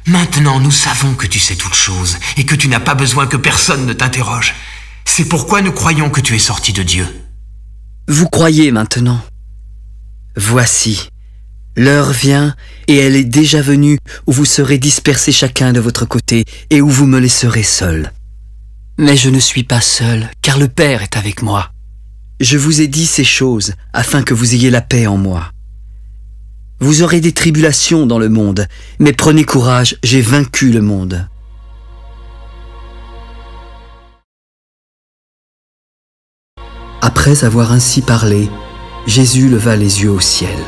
Maintenant nous savons que tu sais toutes choses et que tu n'as pas besoin que personne ne t'interroge. C'est pourquoi nous croyons que tu es sorti de Dieu. Vous croyez maintenant. Voici, l'heure vient et elle est déjà venue où vous serez dispersés chacun de votre côté et où vous me laisserez seul. Mais je ne suis pas seul, car le Père est avec moi. Je vous ai dit ces choses afin que vous ayez la paix en moi. Vous aurez des tribulations dans le monde, mais prenez courage, j'ai vaincu le monde. » Après avoir ainsi parlé, Jésus leva les yeux au ciel.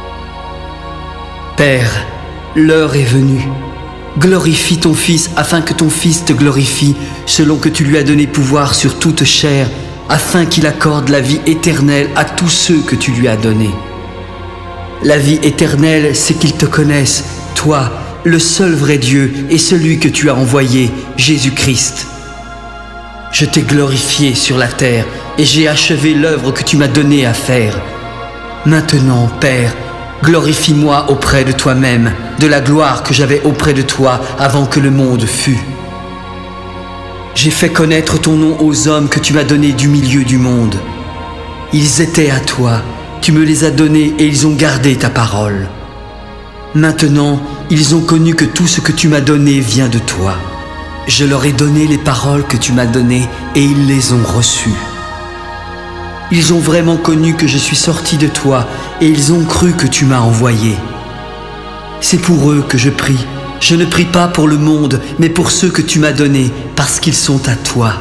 « Père, l'heure est venue. Glorifie ton Fils afin que ton Fils te glorifie, selon que tu lui as donné pouvoir sur toute chair, afin qu'il accorde la vie éternelle à tous ceux que tu lui as donnés. La vie éternelle, c'est qu'ils te connaissent, toi, le seul vrai Dieu, et celui que tu as envoyé, Jésus-Christ. Je t'ai glorifié sur la terre, et j'ai achevé l'œuvre que tu m'as donnée à faire. Maintenant, Père, glorifie-moi auprès de toi-même, de la gloire que j'avais auprès de toi avant que le monde fût. J'ai fait connaître ton nom aux hommes que tu m'as donnés du milieu du monde. Ils étaient à toi, tu me les as donnés et ils ont gardé ta parole. Maintenant, ils ont connu que tout ce que tu m'as donné vient de toi. Je leur ai donné les paroles que tu m'as données et ils les ont reçues. Ils ont vraiment connu que je suis sorti de toi et ils ont cru que tu m'as envoyé. C'est pour eux que je prie. Je ne prie pas pour le monde, mais pour ceux que tu m'as donnés, parce qu'ils sont à toi.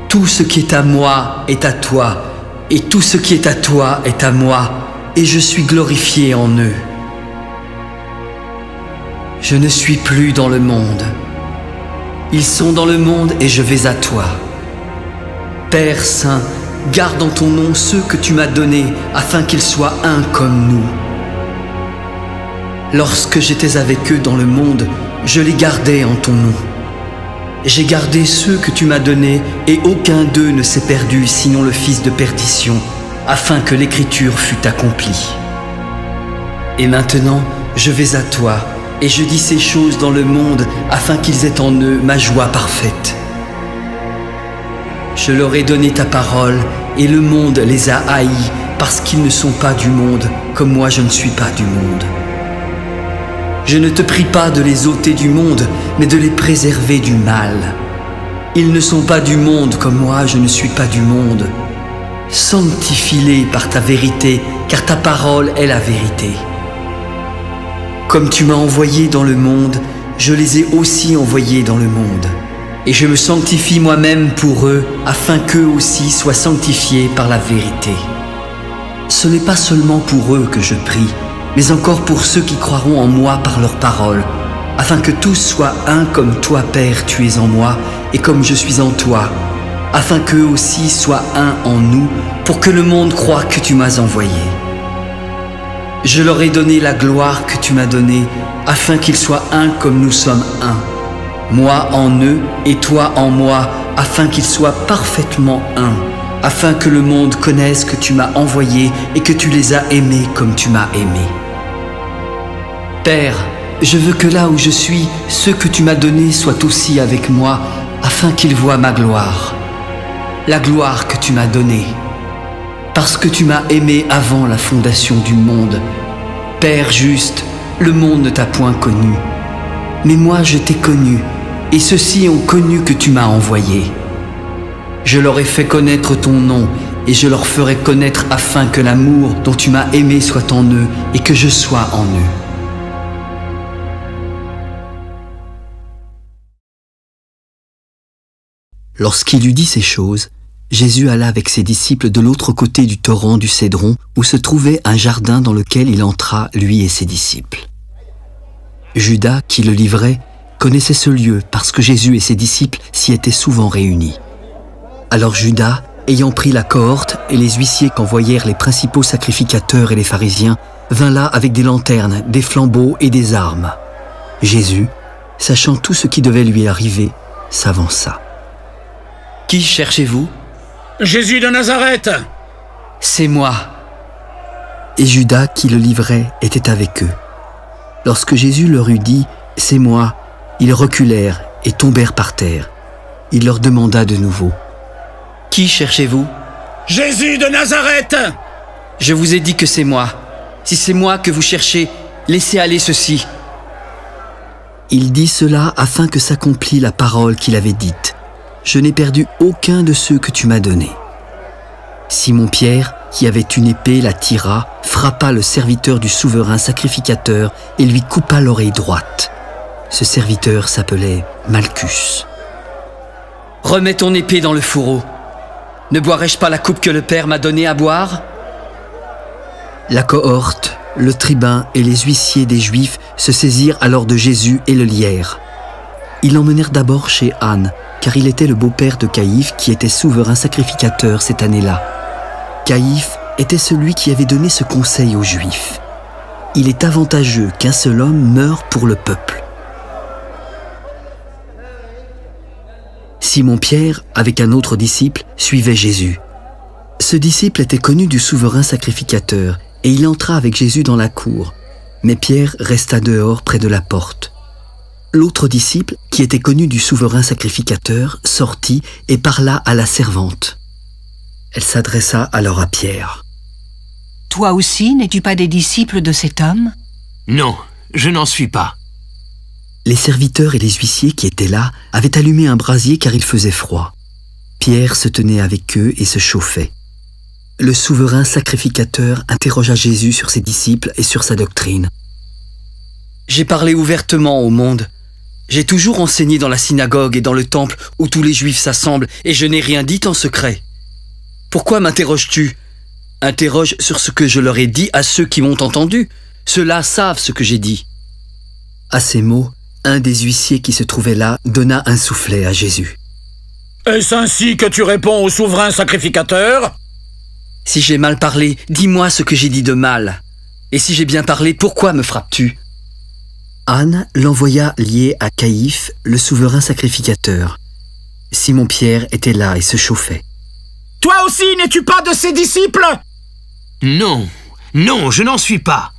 Tout ce qui est à moi est à toi, et tout ce qui est à toi est à moi, et je suis glorifié en eux. Je ne suis plus dans le monde. Ils sont dans le monde et je vais à toi. Père Saint, garde en ton nom ceux que tu m'as donnés, afin qu'ils soient un comme nous. Lorsque j'étais avec eux dans le monde, je les gardais en ton nom. J'ai gardé ceux que tu m'as donnés, et aucun d'eux ne s'est perdu, sinon le fils de perdition, afin que l'écriture fût accomplie. Et maintenant, je vais à toi, et je dis ces choses dans le monde, afin qu'ils aient en eux ma joie parfaite. Je leur ai donné ta parole, et le monde les a haïs, parce qu'ils ne sont pas du monde, comme moi je ne suis pas du monde. Je ne te prie pas de les ôter du monde, mais de les préserver du mal. Ils ne sont pas du monde comme moi, je ne suis pas du monde. Sanctifie-les par ta vérité, car ta parole est la vérité. Comme tu m'as envoyé dans le monde, je les ai aussi envoyés dans le monde. Et je me sanctifie moi-même pour eux, afin qu'eux aussi soient sanctifiés par la vérité. Ce n'est pas seulement pour eux que je prie, mais encore pour ceux qui croiront en moi par leur parole, afin que tous soient un comme toi, Père, tu es en moi, et comme je suis en toi, afin qu'eux aussi soient un en nous, pour que le monde croie que tu m'as envoyé. Je leur ai donné la gloire que tu m'as donnée, afin qu'ils soient un comme nous sommes un. Moi en eux et toi en moi, afin qu'ils soient parfaitement un, afin que le monde connaisse que tu m'as envoyé et que tu les as aimés comme tu m'as aimé. Père, je veux que là où je suis, ceux que tu m'as donnés soient aussi avec moi, afin qu'ils voient ma gloire, la gloire que tu m'as donnée, parce que tu m'as aimé avant la fondation du monde. Père juste, le monde ne t'a point connu, mais moi je t'ai connu, et ceux-ci ont connu que tu m'as envoyé. Je leur ai fait connaître ton nom, et je leur ferai connaître afin que l'amour dont tu m'as aimé soit en eux, et que je sois en eux. Lorsqu'il eut dit ces choses, Jésus alla avec ses disciples de l'autre côté du torrent du Cédron, où se trouvait un jardin dans lequel il entra, lui et ses disciples. Judas, qui le livrait, connaissait ce lieu parce que Jésus et ses disciples s'y étaient souvent réunis. Alors Judas, ayant pris la cohorte et les huissiers qu'envoyèrent les principaux sacrificateurs et les pharisiens, vint là avec des lanternes, des flambeaux et des armes. Jésus, sachant tout ce qui devait lui arriver, s'avança. « Qui cherchez-vous » ? Jésus de Nazareth !»« C'est moi. » Et Judas, qui le livrait, était avec eux. Lorsque Jésus leur eut dit « C'est moi », ils reculèrent et tombèrent par terre. Il leur demanda de nouveau « Qui cherchez-vous » ? « Jésus de Nazareth !»« Je vous ai dit que c'est moi. Si c'est moi que vous cherchez, laissez aller ceci. » Il dit cela afin que s'accomplît la parole qu'il avait dite. « Je n'ai perdu aucun de ceux que tu m'as donnés. » Simon-Pierre, qui avait une épée, la tira, frappa le serviteur du souverain sacrificateur et lui coupa l'oreille droite. Ce serviteur s'appelait Malchus. « Remets ton épée dans le fourreau. Ne boirai-je pas la coupe que le Père m'a donnée à boire ?» La cohorte, le tribun et les huissiers des Juifs se saisirent alors de Jésus et le lièrent. Ils l'emmenèrent d'abord chez Anne, car il était le beau-père de Caïphe qui était souverain sacrificateur cette année-là. Caïphe était celui qui avait donné ce conseil aux Juifs. Il est avantageux qu'un seul homme meure pour le peuple. Simon-Pierre, avec un autre disciple, suivait Jésus. Ce disciple était connu du souverain sacrificateur et il entra avec Jésus dans la cour. Mais Pierre resta dehors près de la porte. L'autre disciple, qui était connu du souverain sacrificateur, sortit et parla à la servante. Elle s'adressa alors à Pierre. « Toi aussi, n'es-tu pas des disciples de cet homme ?» ?»« Non, je n'en suis pas. » Les serviteurs et les huissiers qui étaient là avaient allumé un brasier car il faisait froid. Pierre se tenait avec eux et se chauffait. Le souverain sacrificateur interrogea Jésus sur ses disciples et sur sa doctrine. « J'ai parlé ouvertement au monde. J'ai toujours enseigné dans la synagogue et dans le temple où tous les Juifs s'assemblent et je n'ai rien dit en secret. Pourquoi m'interroges-tu ? Interroge sur ce que je leur ai dit à ceux qui m'ont entendu. Ceux-là savent ce que j'ai dit. » À ces mots, un des huissiers qui se trouvait là donna un soufflet à Jésus. « Est-ce ainsi que tu réponds au souverain sacrificateur ?» Si j'ai mal parlé, dis-moi ce que j'ai dit de mal. Et si j'ai bien parlé, pourquoi me frappes-tu ? Anne l'envoya lié à Caïphe, le souverain sacrificateur. Simon-Pierre était là et se chauffait. « Toi aussi, n'es-tu pas de ses disciples ?» ?»« Non, non, je n'en suis pas. »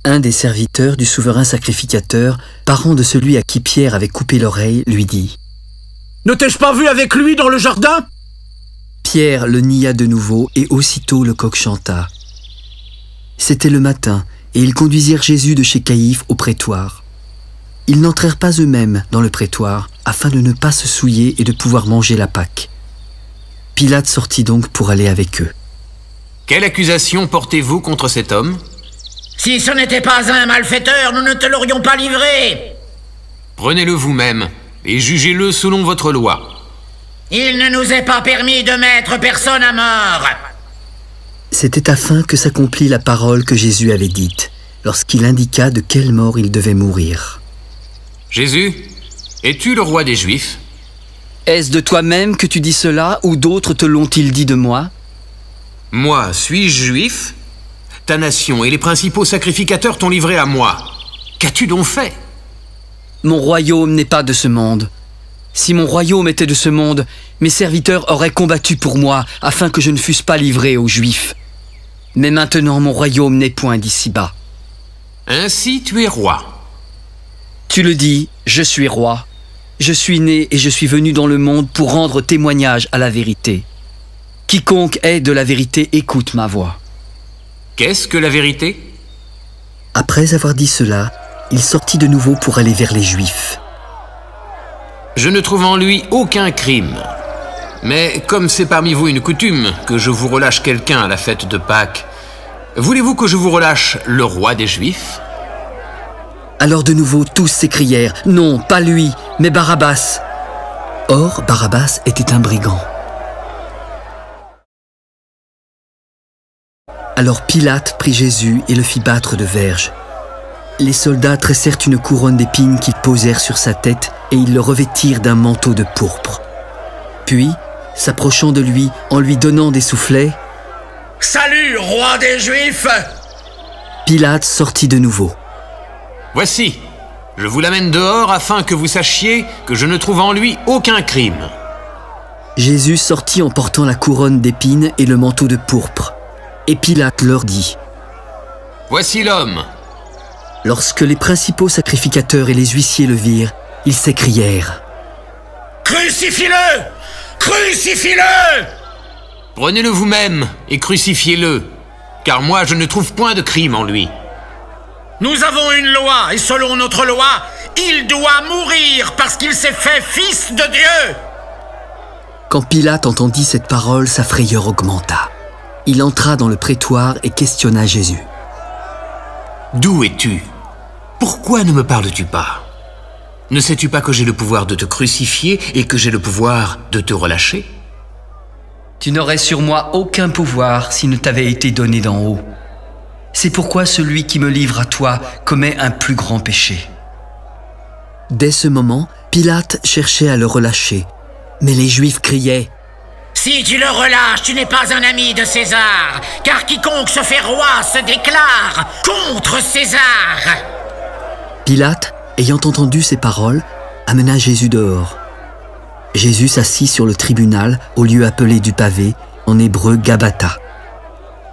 Un des serviteurs du souverain sacrificateur, parent de celui à qui Pierre avait coupé l'oreille, lui dit « Ne t'ai-je pas vu avec lui dans le jardin ?» Pierre le nia de nouveau et aussitôt le coq chanta. C'était le matin et ils conduisirent Jésus de chez Caïphe au prétoire. Ils n'entrèrent pas eux-mêmes dans le prétoire afin de ne pas se souiller et de pouvoir manger la Pâque. Pilate sortit donc pour aller avec eux. « Quelle accusation portez-vous contre cet homme ?»« Si ce n'était pas un malfaiteur, nous ne te l'aurions pas livré. »« Prenez-le vous-même et jugez-le selon votre loi. » « Il ne nous est pas permis de mettre personne à mort. » C'était afin que s'accomplît la parole que Jésus avait dite, lorsqu'il indiqua de quelle mort il devait mourir. « Jésus, es-tu le roi des Juifs ?» Est-ce de toi-même que tu dis cela, ou d'autres te l'ont-ils dit de moi ? Moi, suis-je juif ? Ta nation et les principaux sacrificateurs t'ont livré à moi. Qu'as-tu donc fait ? Mon royaume n'est pas de ce monde. Si mon royaume était de ce monde, mes serviteurs auraient combattu pour moi, afin que je ne fusse pas livré aux Juifs. Mais maintenant mon royaume n'est point d'ici-bas. Ainsi tu es roi. Tu le dis, je suis roi. Je suis né et je suis venu dans le monde pour rendre témoignage à la vérité. Quiconque est de la vérité écoute ma voix. Qu'est-ce que la vérité ? Après avoir dit cela, il sortit de nouveau pour aller vers les Juifs. Je ne trouve en lui aucun crime. Mais comme c'est parmi vous une coutume que je vous relâche quelqu'un à la fête de Pâques, voulez-vous que je vous relâche le roi des Juifs ? Alors de nouveau tous s'écrièrent « Non, pas lui, mais Barabbas !» Or, Barabbas était un brigand. Alors Pilate prit Jésus et le fit battre de verges. Les soldats tressèrent une couronne d'épines qu'ils posèrent sur sa tête et ils le revêtirent d'un manteau de pourpre. Puis, s'approchant de lui, en lui donnant des soufflets, « Salut, roi des Juifs !» Pilate sortit de nouveau. « Voici, je vous l'amène dehors afin que vous sachiez que je ne trouve en lui aucun crime. » Jésus sortit en portant la couronne d'épines et le manteau de pourpre. Et Pilate leur dit, « Voici l'homme !» Lorsque les principaux sacrificateurs et les huissiers le virent, ils s'écrièrent « Crucifie-le ! Crucifie-le !» Prenez-le vous-même et crucifiez-le, car moi je ne trouve point de crime en lui. Nous avons une loi, et selon notre loi, il doit mourir parce qu'il s'est fait fils de Dieu. Quand Pilate entendit cette parole, sa frayeur augmenta. Il entra dans le prétoire et questionna Jésus. « D'où es-tu? Pourquoi ne me parles-tu pas? Ne sais-tu pas que j'ai le pouvoir de te crucifier et que j'ai le pouvoir de te relâcher? » Tu n'aurais sur moi aucun pouvoir s'il ne t'avait été donné d'en haut. C'est pourquoi celui qui me livre à toi commet un plus grand péché. Dès ce moment, Pilate cherchait à le relâcher. Mais les Juifs criaient « Si tu le relâches, tu n'es pas un ami de César, car quiconque se fait roi se déclare contre César. » Pilate, ayant entendu ces paroles, amena Jésus dehors. Jésus s'assit sur le tribunal au lieu appelé du pavé, en hébreu Gabata.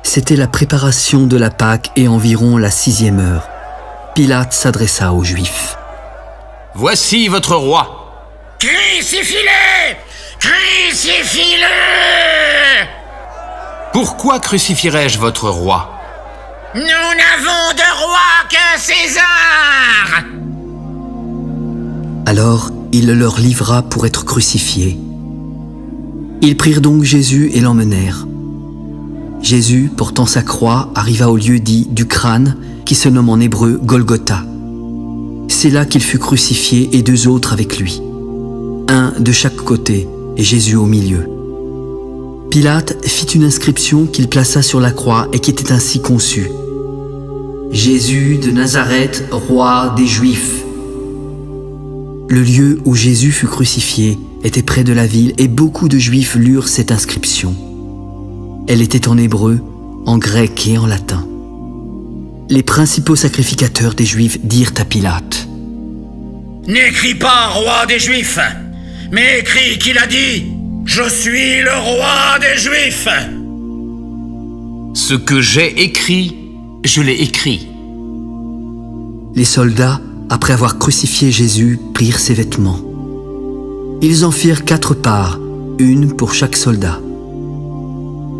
C'était la préparation de la Pâque et environ la 6e heure. Pilate s'adressa aux Juifs. « Voici votre roi. » Crucifie-le! Crucifie-le! Pourquoi crucifierais-je votre roi? Nous n'avons de roi que César! Alors il le leur livra pour être crucifié. Ils prirent donc Jésus et l'emmenèrent. Jésus, portant sa croix, arriva au lieu dit du crâne, qui se nomme en hébreu Golgotha. C'est là qu'il fut crucifié et 2 autres avec lui. Un de chaque côté et Jésus au milieu. Pilate fit une inscription qu'il plaça sur la croix et qui était ainsi conçue. Jésus de Nazareth, roi des Juifs. Le lieu où Jésus fut crucifié était près de la ville et beaucoup de Juifs lurent cette inscription. Elle était en hébreu, en grec et en latin. Les principaux sacrificateurs des Juifs dirent à Pilate: « N'écris pas roi des Juifs, mais écris qu'il a dit « Je suis le roi des Juifs !» Ce que j'ai écrit, je l'ai écrit. Les soldats, après avoir crucifié Jésus, prirent ses vêtements. Ils en firent 4 parts, une pour chaque soldat.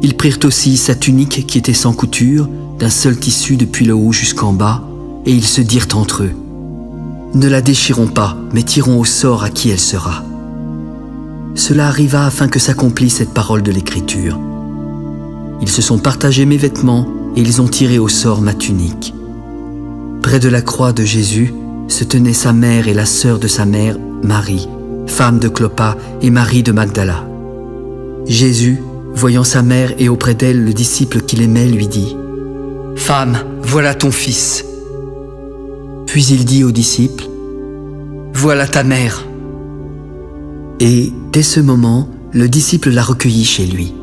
Ils prirent aussi sa tunique qui était sans couture, d'un seul tissu depuis le haut jusqu'en bas, et ils se dirent entre eux: « Ne la déchirons pas, mais tirons au sort à qui elle sera. » Cela arriva afin que s'accomplisse cette parole de l'Écriture. Ils se sont partagés mes vêtements, et ils ont tiré au sort ma tunique. Près de la croix de Jésus se tenaient sa mère et la sœur de sa mère, Marie, femme de Clopas, et Marie de Magdala. Jésus, voyant sa mère et auprès d'elle le disciple qu'il aimait, lui dit: « Femme, voilà ton fils. » Puis il dit au disciple: « Voilà ta mère. » Et dès ce moment, le disciple la recueillit chez lui.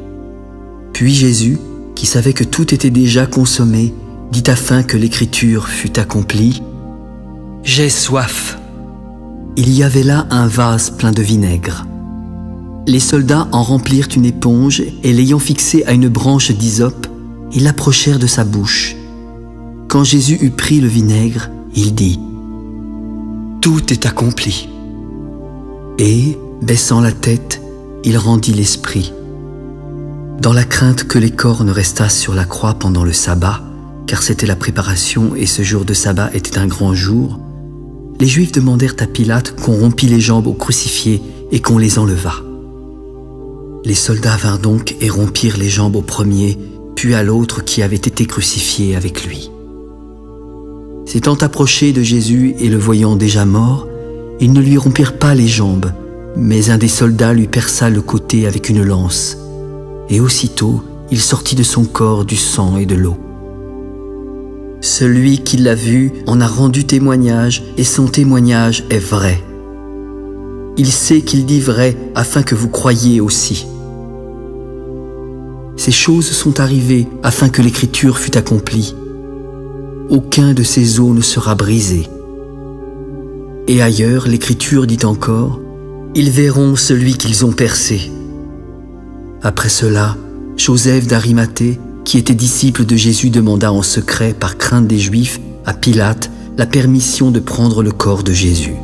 Puis Jésus, qui savait que tout était déjà consommé, dit afin que l'Écriture fût accomplie: « J'ai soif. » Il y avait là un vase plein de vinaigre. Les soldats en remplirent une éponge et l'ayant fixée à une branche d'hysope, ils l'approchèrent de sa bouche. Quand Jésus eut pris le vinaigre, il dit: « Tout est accompli. » Et, baissant la tête, il rendit l'esprit. Dans la crainte que les corps ne restassent sur la croix pendant le sabbat, car c'était la préparation et ce jour de sabbat était un grand jour, les Juifs demandèrent à Pilate qu'on rompît les jambes aux crucifiés et qu'on les enlevât. Les soldats vinrent donc et rompirent les jambes au premier, puis à l'autre qui avait été crucifié avec lui. S'étant approchés de Jésus et le voyant déjà mort, ils ne lui rompirent pas les jambes, mais un des soldats lui perça le côté avec une lance, et aussitôt il sortit de son corps du sang et de l'eau. Celui qui l'a vu en a rendu témoignage, et son témoignage est vrai. Il sait qu'il dit vrai afin que vous croyiez aussi. Ces choses sont arrivées afin que l'Écriture fût accomplie. Aucun de ces os ne sera brisé. Et ailleurs, l'Écriture dit encore: ils verront celui qu'ils ont percé. Après cela, Joseph d'Arimathée, qui était disciple de Jésus, demanda en secret, par crainte des Juifs, à Pilate la permission de prendre le corps de Jésus.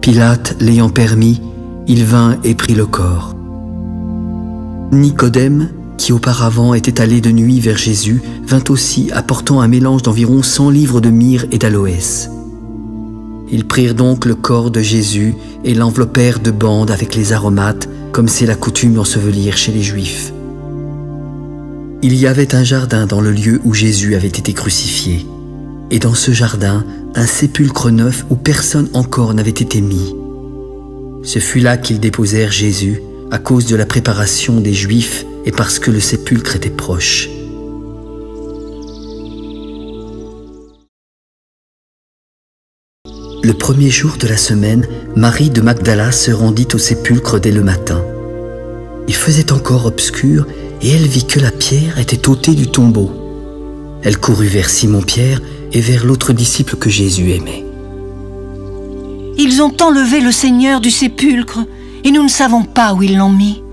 Pilate l'ayant permis, il vint et prit le corps. Nicodème, qui auparavant était allé de nuit vers Jésus, vint aussi apportant un mélange d'environ 100 livres de myrrhe et d'aloès. Ils prirent donc le corps de Jésus et l'enveloppèrent de bandes avec les aromates, comme c'est la coutume d'ensevelir chez les Juifs. Il y avait un jardin dans le lieu où Jésus avait été crucifié, et dans ce jardin, un sépulcre neuf où personne encore n'avait été mis. Ce fut là qu'ils déposèrent Jésus, à cause de la préparation des Juifs et parce que le sépulcre était proche. Le premier jour de la semaine, Marie de Magdala se rendit au sépulcre dès le matin. Il faisait encore obscur et elle vit que la pierre était ôtée du tombeau. Elle courut vers Simon-Pierre et vers l'autre disciple que Jésus aimait. « Ils ont enlevé le Seigneur du sépulcre et nous ne savons pas où ils l'ont mis. »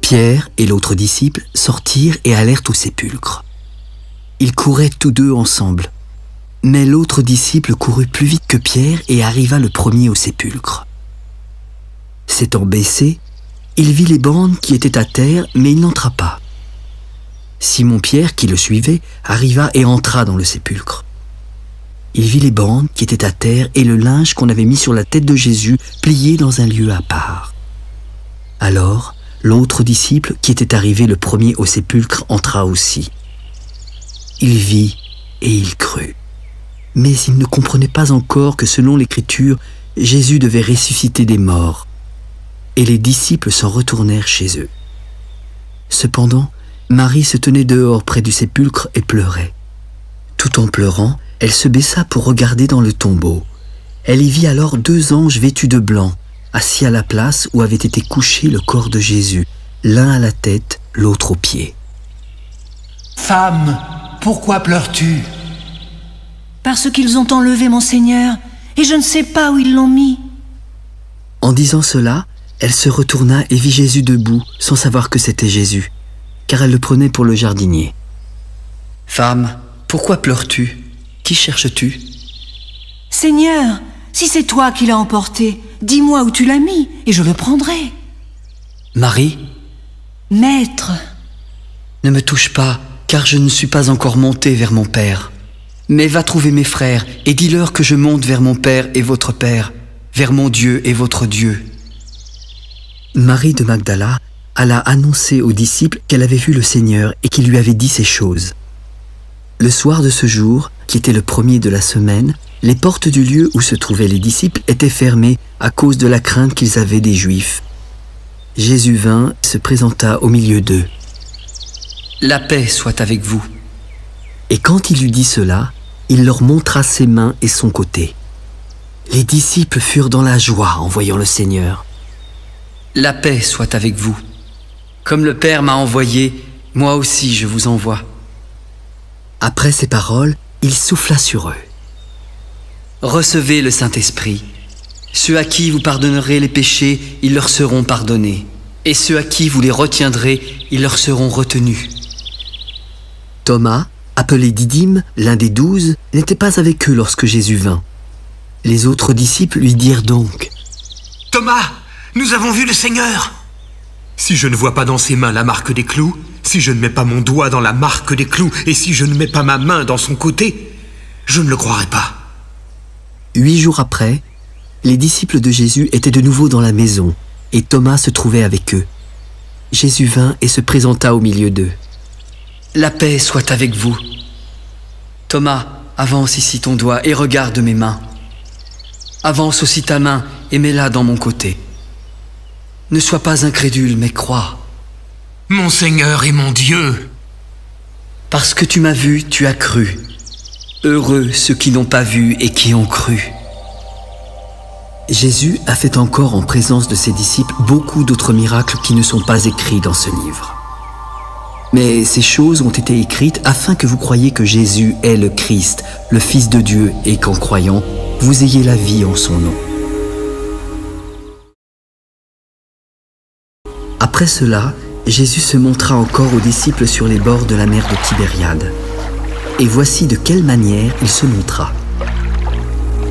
Pierre et l'autre disciple sortirent et allèrent au sépulcre. Ils couraient tous deux ensemble. Mais l'autre disciple courut plus vite que Pierre et arriva le premier au sépulcre. S'étant baissé, il vit les bandes qui étaient à terre, mais il n'entra pas. Simon-Pierre, qui le suivait, arriva et entra dans le sépulcre. Il vit les bandes qui étaient à terre et le linge qu'on avait mis sur la tête de Jésus plié dans un lieu à part. Alors, l'autre disciple, qui était arrivé le premier au sépulcre, entra aussi. Il vit et il crut. Mais il ne comprenait pas encore que selon l'Écriture, Jésus devait ressusciter des morts. Et les disciples s'en retournèrent chez eux. Cependant, Marie se tenait dehors près du sépulcre et pleurait. Tout en pleurant, elle se baissa pour regarder dans le tombeau. Elle y vit alors 2 anges vêtus de blanc, assis à la place où avait été couché le corps de Jésus, l'un à la tête, l'autre aux pieds. « Femme, pourquoi pleures-tu » ? « Parce qu'ils ont enlevé mon Seigneur, et je ne sais pas où ils l'ont mis. » En disant cela, elle se retourna et vit Jésus debout, sans savoir que c'était Jésus, car elle le prenait pour le jardinier. « Femme, pourquoi pleures-tu ? Qui cherches-tu ?»« Seigneur, si c'est toi qui l'as emporté, dis-moi où tu l'as mis, et je le prendrai. »« Marie ?»« Maître !»« Ne me touche pas, car je ne suis pas encore monté vers mon Père. Mais va trouver mes frères et dis-leur que je monte vers mon Père et votre Père, vers mon Dieu et votre Dieu. » Marie de Magdala alla annoncer aux disciples qu'elle avait vu le Seigneur et qu'il lui avait dit ces choses. Le soir de ce jour, qui était le premier de la semaine, les portes du lieu où se trouvaient les disciples étaient fermées à cause de la crainte qu'ils avaient des Juifs. Jésus vint et se présenta au milieu d'eux. « La paix soit avec vous. » Et quand il eut dit cela, il leur montra ses mains et son côté. Les disciples furent dans la joie en voyant le Seigneur. « La paix soit avec vous. Comme le Père m'a envoyé, moi aussi je vous envoie. » Après ces paroles, il souffla sur eux. « Recevez le Saint-Esprit. Ceux à qui vous pardonnerez les péchés, ils leur seront pardonnés. Et ceux à qui vous les retiendrez, ils leur seront retenus. » Thomas, appelé Didyme, l'un des 12, n'était pas avec eux lorsque Jésus vint. Les autres disciples lui dirent donc : « Thomas, nous avons vu le Seigneur !» « Si je ne vois pas dans ses mains la marque des clous, si je ne mets pas mon doigt dans la marque des clous, et si je ne mets pas ma main dans son côté, je ne le croirai pas. » 8 jours après, les disciples de Jésus étaient de nouveau dans la maison, et Thomas se trouvait avec eux. Jésus vint et se présenta au milieu d'eux. « La paix soit avec vous. Thomas, avance ici ton doigt et regarde mes mains. Avance aussi ta main et mets-la dans mon côté. Ne sois pas incrédule, mais crois. » « Mon Seigneur et mon Dieu !» Parce que tu m'as vu, tu as cru. Heureux ceux qui n'ont pas vu et qui ont cru. Jésus a fait encore en présence de ses disciples beaucoup d'autres miracles qui ne sont pas écrits dans ce livre. Mais ces choses ont été écrites afin que vous croyiez que Jésus est le Christ, le Fils de Dieu, et qu'en croyant, vous ayez la vie en son nom. Après cela, Jésus se montra encore aux disciples sur les bords de la mer de Tibériade. Et voici de quelle manière il se montra.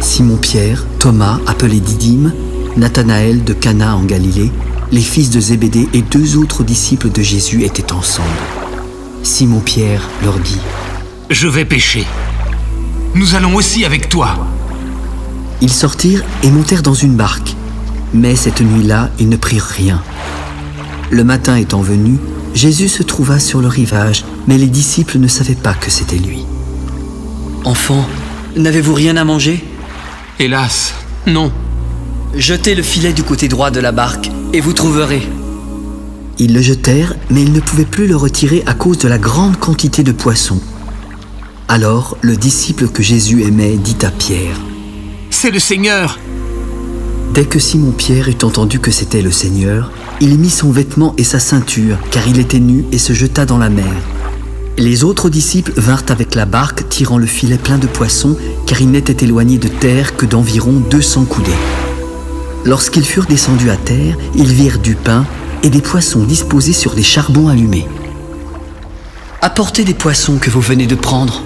Simon-Pierre, Thomas, appelé Didyme, Nathanaël de Cana en Galilée, les fils de Zébédée et 2 autres disciples de Jésus étaient ensemble. Simon-Pierre leur dit : « Je vais pêcher. Nous allons aussi avec toi. » Ils sortirent et montèrent dans une barque. Mais cette nuit-là, ils ne prirent rien. Le matin étant venu, Jésus se trouva sur le rivage, mais les disciples ne savaient pas que c'était lui. « Enfants, n'avez-vous rien à manger ?» « Hélas, non. » « Jetez le filet du côté droit de la barque, et vous trouverez. » Ils le jetèrent, mais ils ne pouvaient plus le retirer à cause de la grande quantité de poissons. Alors, le disciple que Jésus aimait dit à Pierre, « C'est le Seigneur !» Dès que Simon-Pierre eut entendu que c'était le Seigneur, il mit son vêtement et sa ceinture, car il était nu, et se jeta dans la mer. Les autres disciples vinrent avec la barque, tirant le filet plein de poissons, car ils n'étaient éloignés de terre que d'environ 200 coudées. Lorsqu'ils furent descendus à terre, ils virent du pain et des poissons disposés sur des charbons allumés. « Apportez des poissons que vous venez de prendre. »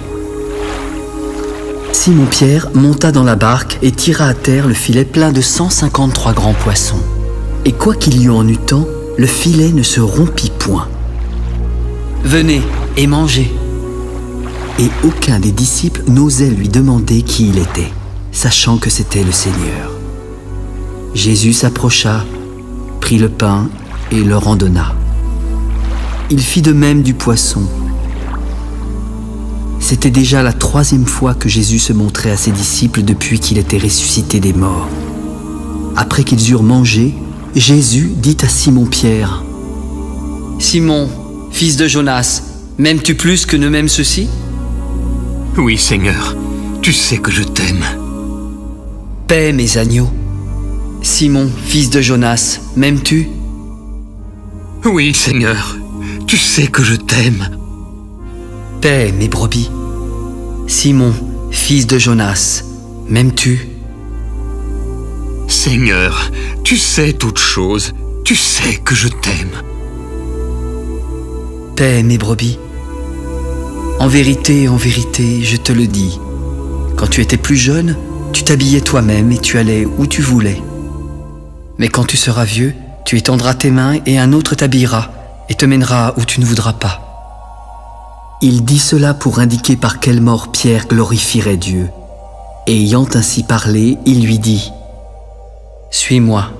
Simon-Pierre monta dans la barque et tira à terre le filet plein de 153 grands poissons. Et quoi qu'il y en eût tant, le filet ne se rompit point. « Venez et mangez. » Et aucun des disciples n'osait lui demander qui il était, sachant que c'était le Seigneur. Jésus s'approcha, prit le pain et leur en donna. Il fit de même du poisson. C'était déjà la 3e fois que Jésus se montrait à ses disciples depuis qu'il était ressuscité des morts. Après qu'ils eurent mangé, Jésus dit à Simon-Pierre, « Simon, fils de Jonas, m'aimes-tu plus que ne m'aiment ceux-ci ?»« Oui, Seigneur, tu sais que je t'aime. » « Paix, mes agneaux. Simon, fils de Jonas, m'aimes-tu ?»« Oui, Seigneur, tu sais que je t'aime. » « Paix, mes brebis. Simon, fils de Jonas, m'aimes-tu ?»« Seigneur, tu sais toutes choses, tu sais que je t'aime. » « Paix, mes brebis. En vérité, je te le dis, quand tu étais plus jeune, tu t'habillais toi-même et tu allais où tu voulais. Mais quand tu seras vieux, tu étendras tes mains et un autre t'habillera et te mènera où tu ne voudras pas. » Il dit cela pour indiquer par quelle mort Pierre glorifierait Dieu. Et ayant ainsi parlé, il lui dit, « Suis-moi. »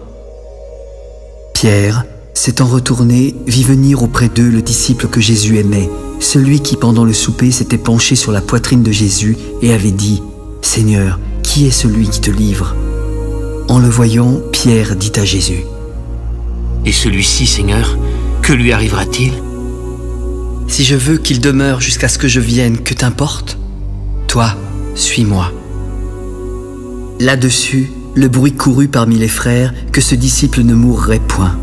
Pierre, s'étant retourné, vit venir auprès d'eux le disciple que Jésus aimait, celui qui pendant le souper s'était penché sur la poitrine de Jésus et avait dit, « Seigneur, qui est celui qui te livre ?» En le voyant, Pierre dit à Jésus, « Et celui-ci, Seigneur, que lui arrivera-t-il ?» « Si je veux qu'il demeure jusqu'à ce que je vienne, que t'importe? Toi, suis-moi. » Là-dessus, le bruit courut parmi les frères que ce disciple ne mourrait point.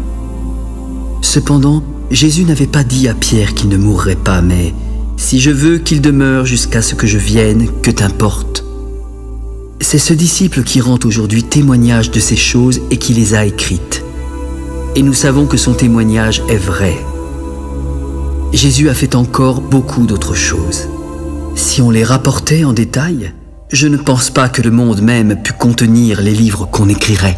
Cependant, Jésus n'avait pas dit à Pierre qu'il ne mourrait pas, mais « Si je veux qu'il demeure jusqu'à ce que je vienne, que t'importe ?» C'est ce disciple qui rend aujourd'hui témoignage de ces choses et qui les a écrites. Et nous savons que son témoignage est vrai. Jésus a fait encore beaucoup d'autres choses. Si on les rapportait en détail, je ne pense pas que le monde même pût contenir les livres qu'on écrirait.